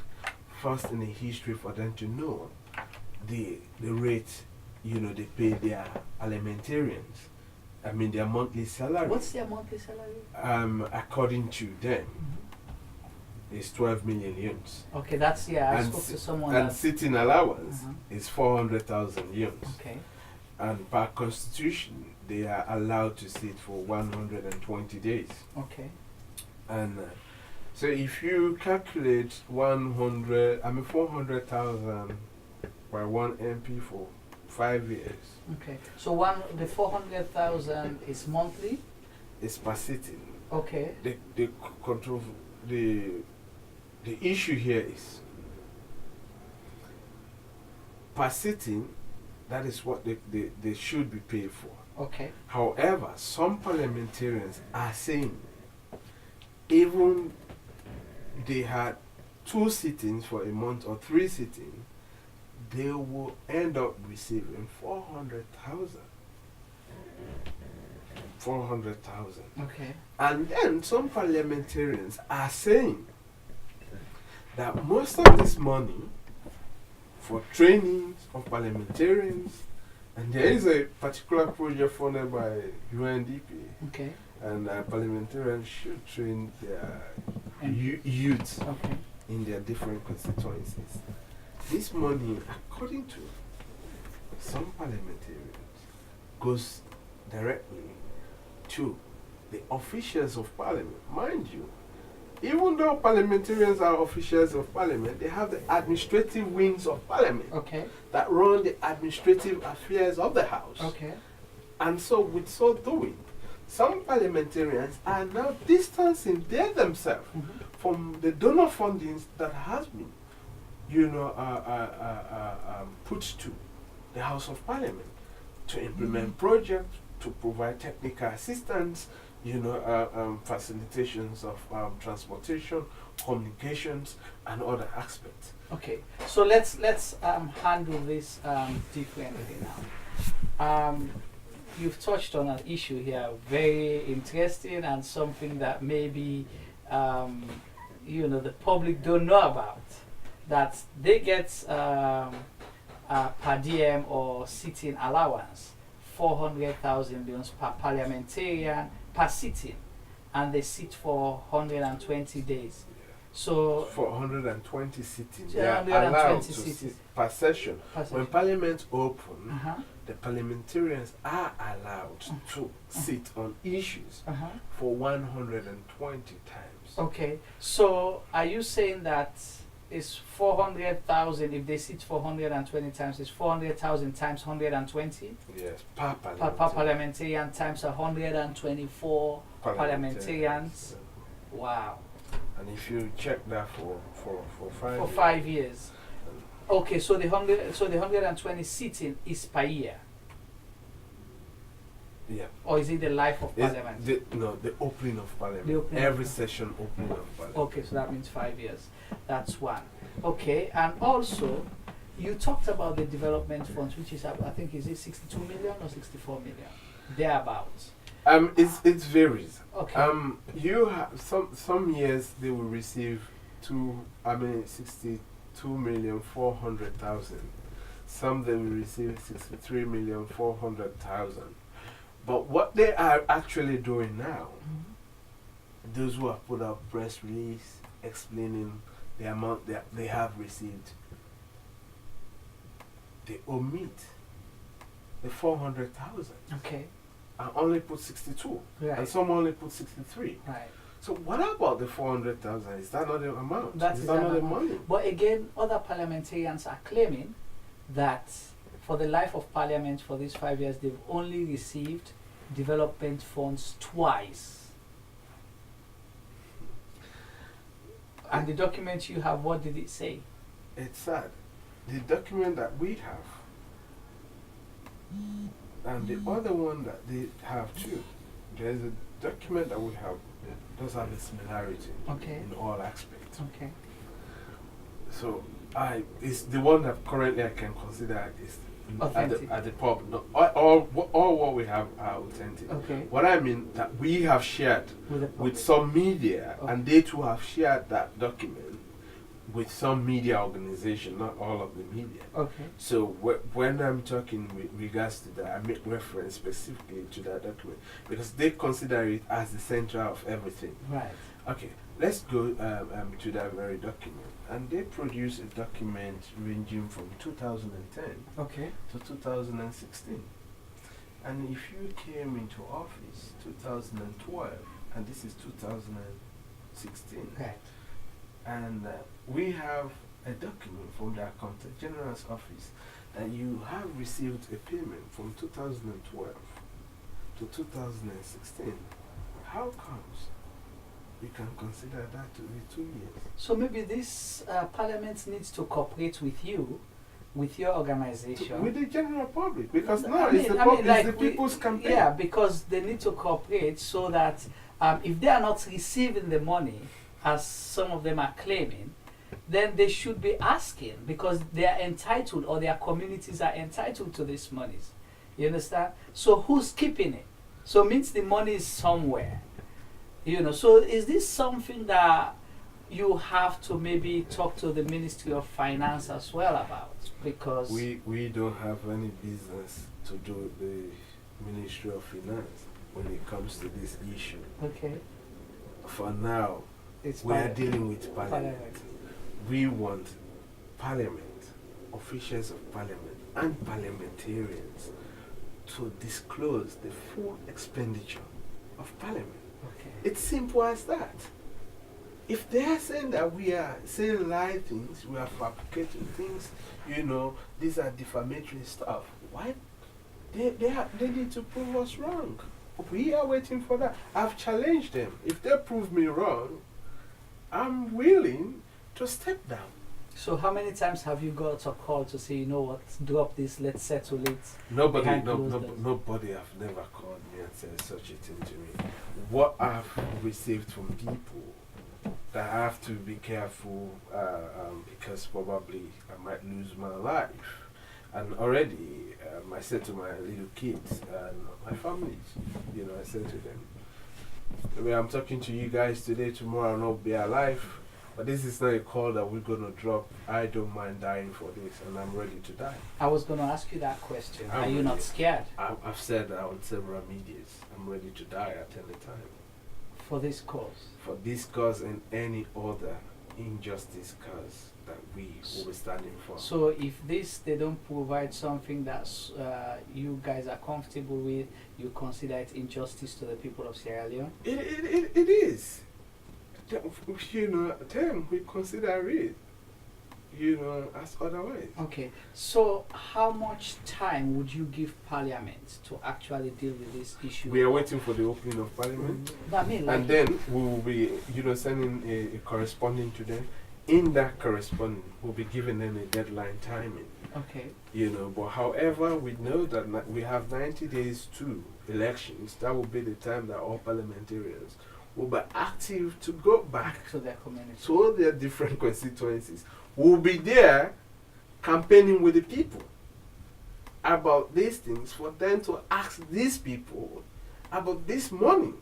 First in the history for them to know the rate they pay their parliamentarians. I mean their monthly salary. What's their monthly salary? According to them, is 12 million yuans. Okay, that's I spoke to someone. And sitting allowance is 400,000 yuans. Okay. And per constitution, they are allowed to sit for 120 days. Okay. And so if you calculate 400,000 by one MP for 5 years. Okay. So the 400,000 is monthly? It's per sitting. Okay. The control, the issue here is per sitting. That is what they should be paid for. Okay. However, some parliamentarians are saying even they had 2 sittings for a month or 3 sittings, they will end up receiving 400,000. 400,000. Okay. And then some parliamentarians are saying that most of this money for trainings of parliamentarians, and there is a particular project funded by UNDP. Okay. And parliamentarians should train their And- youth Okay. in their different constituencies. This money, according to some parliamentarians, goes directly to the officials of parliament. Mind you, even though parliamentarians are officials of parliament, they have the administrative wings of parliament Okay. that run the administrative affairs of the house. Okay. And so, with so doing, some parliamentarians are now distancing themselves Mhm. from the donor fundings that has been, put to the House of Parliament to implement projects, to provide technical assistance, facilitations of transportation, communications, and other aspects. Okay, so let's handle this differently now. You've touched on an issue here, very interesting and something that maybe the public don't know about. That they get per diem or sitting allowance, 400,000 pounds per parliamentarian per sitting, and they sit for 120 days. So for 120 sittings, they Yeah, are 120 allowed to sittings. sit per session. per When session. Parliament open, Uh-huh. the parliamentarians are allowed to sit on issues Uh-huh. for 120 times. Okay, so are you saying that it's 400,000 if they sit for 120 times? It's 400,000 times 120 Yes, per per parliamentarian times 124 parliamentarians. Wow, And if you check that for 5 for 5 years. Okay, so the 120 sitting is per year, Yeah. or is it the life of It's parliament? the opening of parliament. The opening Every of- session opening of parliament. Okay, so that means 5 years. That's one. Okay, and also you talked about the development funds, which is I think is it 62 million or 64 million, thereabouts. It varies. Okay. You have some years they will receive 62,400,000. Some they will receive 63,400,000. But what they are actually doing now, Mhm. those who have put out press release explaining the amount that they have received, they omit the 400,000 Okay. and only put 62, Right. and some only put 63. Right. So what about the 400,000? Is that not the amount? That is is that an not the amount. money? But again, other parliamentarians are claiming that for the life of parliament for these 5 years, they've only received development funds twice. And the document you have, what did it say? It's sad. The document that we have and the other one that they have too, there's a document that we have that does have a similarity Okay. in all aspects. Okay. So it's the one that currently I can consider is Authentic. at the pub. No, all what we have are authentic. Okay. What I mean that we have shared With the with public. some media, Okay. and they too have shared that document with some media organization, not all of the media. Okay. So when I'm talking with regards to that, I make reference specifically to that document because they consider it as the center of everything. Right. Okay, let's go to that very document. And they produce a document ranging from 2010 Okay. to 2016. And if you came into office 2012, and this is 2016, Right. and we have a document from the Accountant General's office that you have received a payment from 2012 to 2016. How comes you can consider that to be 2 years? So maybe this parliament needs to cooperate with you, with your organization. With the general public, because I now mean- it's the, I mean, it's like the we- people's campaign. Yeah, because they need to cooperate so that if they are not receiving the money, as some of them are claiming, then they should be asking because they are entitled, or their communities are entitled to these monies. You understand? So who's keeping it? So means the money is somewhere. So is this something that you have to maybe talk to the Ministry of Finance as well about? Because We don't have any business to do with the Ministry of Finance. when it comes to this issue. Okay. For now, It's we are dealing with Parliament. Parliament. We want Parliament, officials of Parliament, and parliamentarians to disclose the full expenditure of Parliament. Okay. It's simple as that. If they are saying that we are saying lie things, we are fabricating things, these are defamatory stuff, why? They need to prove us wrong. We are waiting for that. I've challenged them. If they prove me wrong, I'm willing to step down. So how many times have you got a call to say, you know what, drop this, let's settle it? Nobody behind closed doors? have never called me and said such a thing to me. What I've received from people that I have to be careful because probably I might lose my life. And already I said to my little kids and my families, I said to them, the way I'm talking to you guys today, tomorrow I'll not be alive. But this is not a call that we're going to drop. I don't mind dying for this, and I'm ready to die. I was going to ask you that question. Are you not scared? I've said that on several medias. I'm ready to die at any time. For this cause? For this cause and any other injustice cause that we will be standing for. So if they don't provide something that you guys are comfortable with, you consider it injustice to the people of Sierra Leone? It is. Them we consider it, as otherwise. Okay, so how much time would you give Parliament to actually deal with this issue? We are waiting for the opening of Parliament, and then we will be, sending a corresponding to them. In that corresponding, we'll be giving them a deadline timing. Okay. But however, we know that we have 90 days to elections. That will be the time that all parliamentarians will be active to go back to their community, to all their different constituencies. We'll be there campaigning with the people about these things for them to ask these people about this money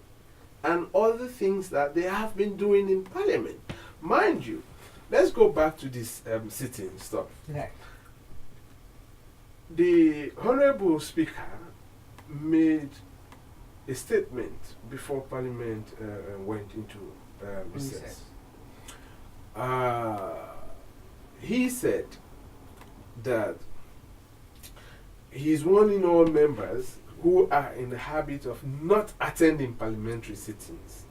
and other things that they have been doing in Parliament. Mind you, let's go back to this sitting stuff. Right. The Honorable Speaker made a statement before Parliament went into recess. He said that he is warning all members who are in the habit of not attending parliamentary sittings,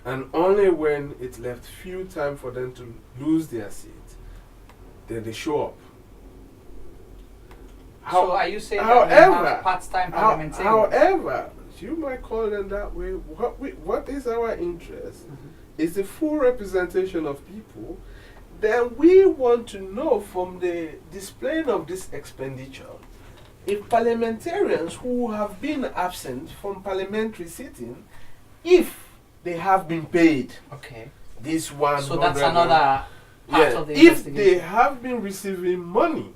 and only when it left few time for them to lose their seat, then they show up. So are you saying that we have part-time parliamentarians? However, you might call them that way. What is our interest? Is the full representation of people. Then we want to know from the displaying of this expenditure, if parliamentarians who have been absent from parliamentary sitting, if they have been paid. Okay. This one. So that's another part of the if investigation. they have been receiving money,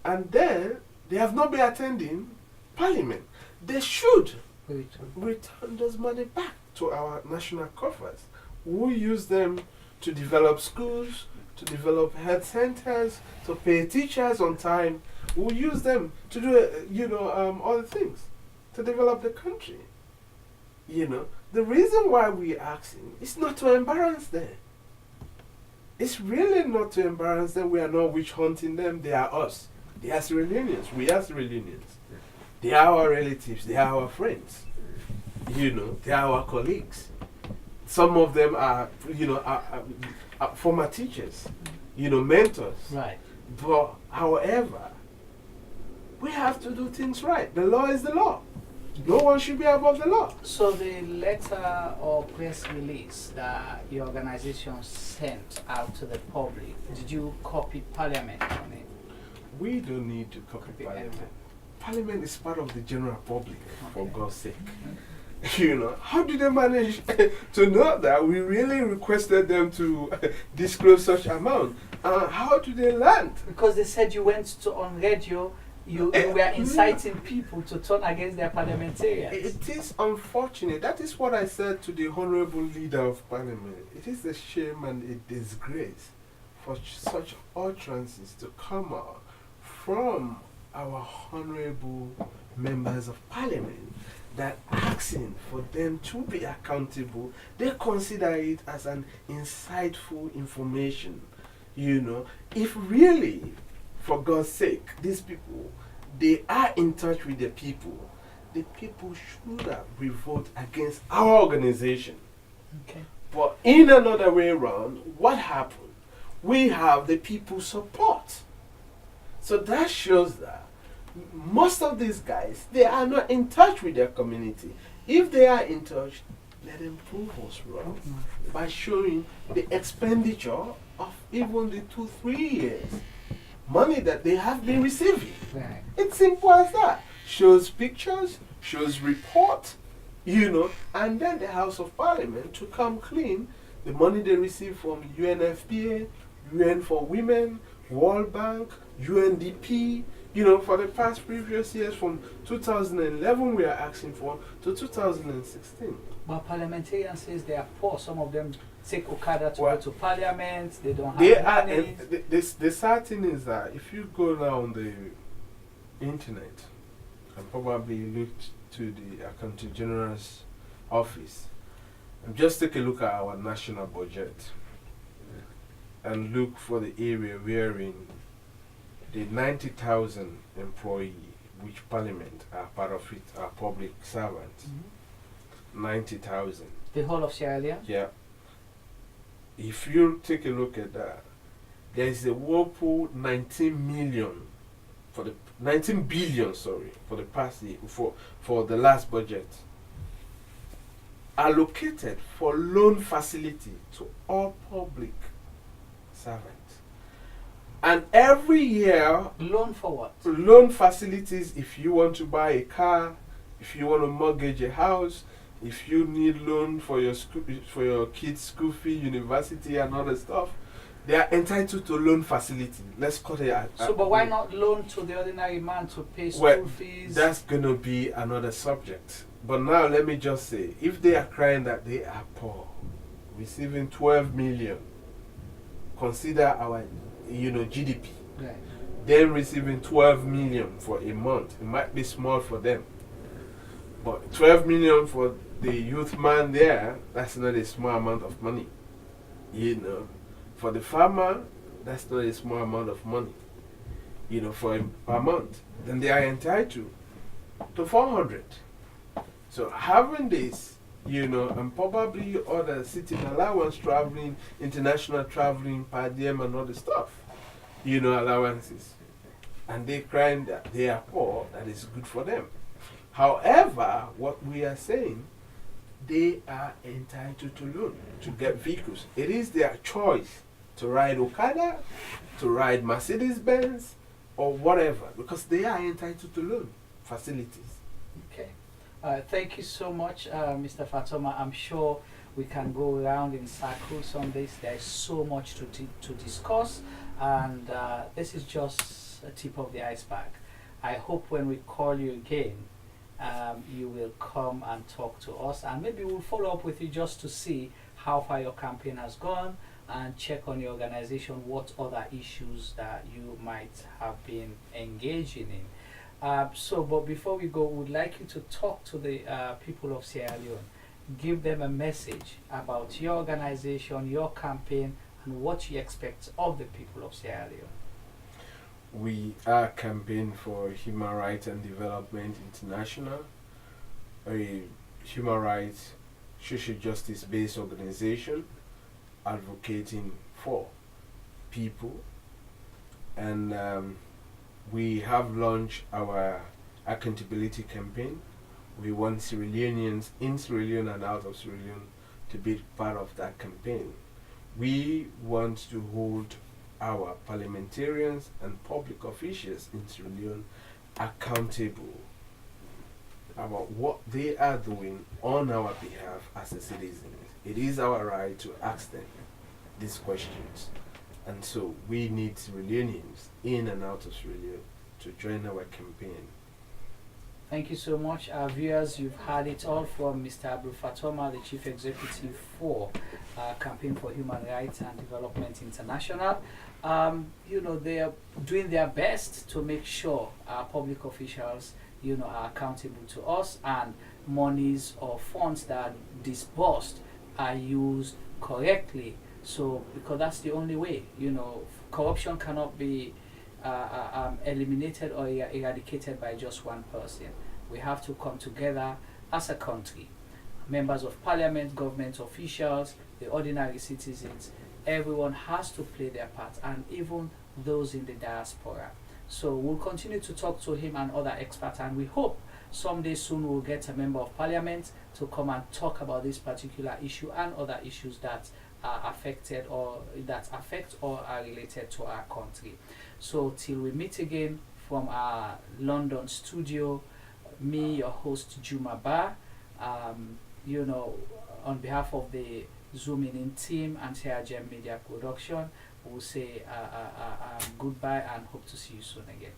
and then they have not been attending Parliament, they should return those money back to our national coffers. We use them to develop schools, to develop health centers, to pay teachers on time. We use them to do, other things, to develop the country. The reason why we're asking is not to embarrass them. It's really not to embarrass them. We are not witch hunting them. They are us. They are Sierra Leoneans. We are Sierra Leoneans. They are our relatives. They are our friends. They are our colleagues. Some of them are, are former teachers, mentors. Right. But, however, we have to do things right. The law is the law. No one should be above the law. So the letter or press release that your organization sent out to the public, did you copy Parliament on it? We don't need to copy Parliament. Parliament is part of the general public, for God's sake. How did they manage to know that we really requested them to disclose such amount? How did they learn? Because they said you went on radio, you were inciting people to turn against their parliamentarians. It is unfortunate. That is what I said to the Honorable Leader of Parliament. It is a shame and a disgrace for such utterances to come out from our honorable members of Parliament. that asking for them to be accountable, they consider it as an insightful information. If really, for God's sake, these people, they are in touch with the people should have revolt against our organization. Okay. But in another way around, what happened? We have the people support. So that shows that most of these guys, they are not in touch with their community. If they are in touch, let them prove us wrong by showing the expenditure of even the 2-3 years money that they have been receiving. Right. It's simple as that. Shows pictures, shows report, and then the House of Parliament to come clean the money they receive from UNFPA, UN for Women, World Bank, UNDP. For the past previous years, from 2011 we are asking for to 2016. But parliamentarians says they are poor. Some of them take Okada to go to parliament. They don't have money. The sad thing is that if you go now on the internet and probably look to the Accountant General's office and just take a look at our national budget and look for the area wherein the 90,000 employees, which Parliament are part of it, are public servants. 90,000. The whole of Sierra Leone? Yeah. If you take a look at that, there is a whirlpool 19 billion, for the past year, for the last budget, allocated for loan facility to all public servants. And every year, loan for what? Loan facilities. If you want to buy a car, if you want to mortgage a house, if you need loan for your school, for your kids' school fee, university, and other stuff, they are entitled to loan facility. Let's call it. But why not loan to the ordinary man to pay school fees? That's gonna be another subject. But now let me just say, if they are crying that they are poor, receiving 12 million, consider our GDP. Right. Them receiving 12 million for a month, it might be small for them. But 12 million for the youth man there, that's not a small amount of money. For the farmer, that's not a small amount of money. For a month. Then they are entitled to 400. So having this, and probably other sitting allowance, traveling, international traveling, per diem and other stuff, allowances. And they crying that they are poor, that is good for them. However, what we are saying, they are entitled to loan, to get vehicles. It is their choice to ride Okada, to ride Mercedes-Benz, or whatever, because they are entitled to loan facilities. Okay. Thank you so much, Mr. Fatoma. I'm sure we can go around in circles on this. There's so much to discuss, and this is just a tip of the iceberg. I hope when we call you again, you will come and talk to us, and maybe we'll follow up with you just to see how far your campaign has gone and check on your organization what other issues that you might have been engaging in. But before we go, we'd like you to talk to the people of Sierra Leone. Give them a message about your organization, your campaign, and what you expect of the people of Sierra Leone. We are campaigning for Human Rights and Development International, a human rights, social justice based organization advocating for people. And we have launched our accountability campaign. We want Sierra Leoneans in Sierra Leone and out of Sierra Leone to be part of that campaign. We want to hold our parliamentarians and public officials in Sierra Leone accountable about what they are doing on our behalf as a citizen. It is our right to ask them these questions. And so we need Sierra Leoneans in and out of Sierra Leone to join our campaign. Thank you so much. Our viewers, you've heard it all from Mr. Abdul Fatoma, the Chief Executive for Campaign for Human Rights and Development International. They are doing their best to make sure our public officials are accountable to us, and monies or funds that are disbursed are used correctly. So because that's the only way, corruption cannot be eliminated or eradicated by just one person. We have to come together as a country, members of parliament, government officials, the ordinary citizens. Everyone has to play their part, and even those in the diaspora. So we'll continue to talk to him and other experts, and we hope someday soon we'll get a member of parliament to come and talk about this particular issue and other issues that are affected or that affect or are related to our country. So till we meet again from our London studio, me, your host Juma Ba, on behalf of the Zooming In team and CRGM Media Production, we'll say goodbye and hope to see you soon again.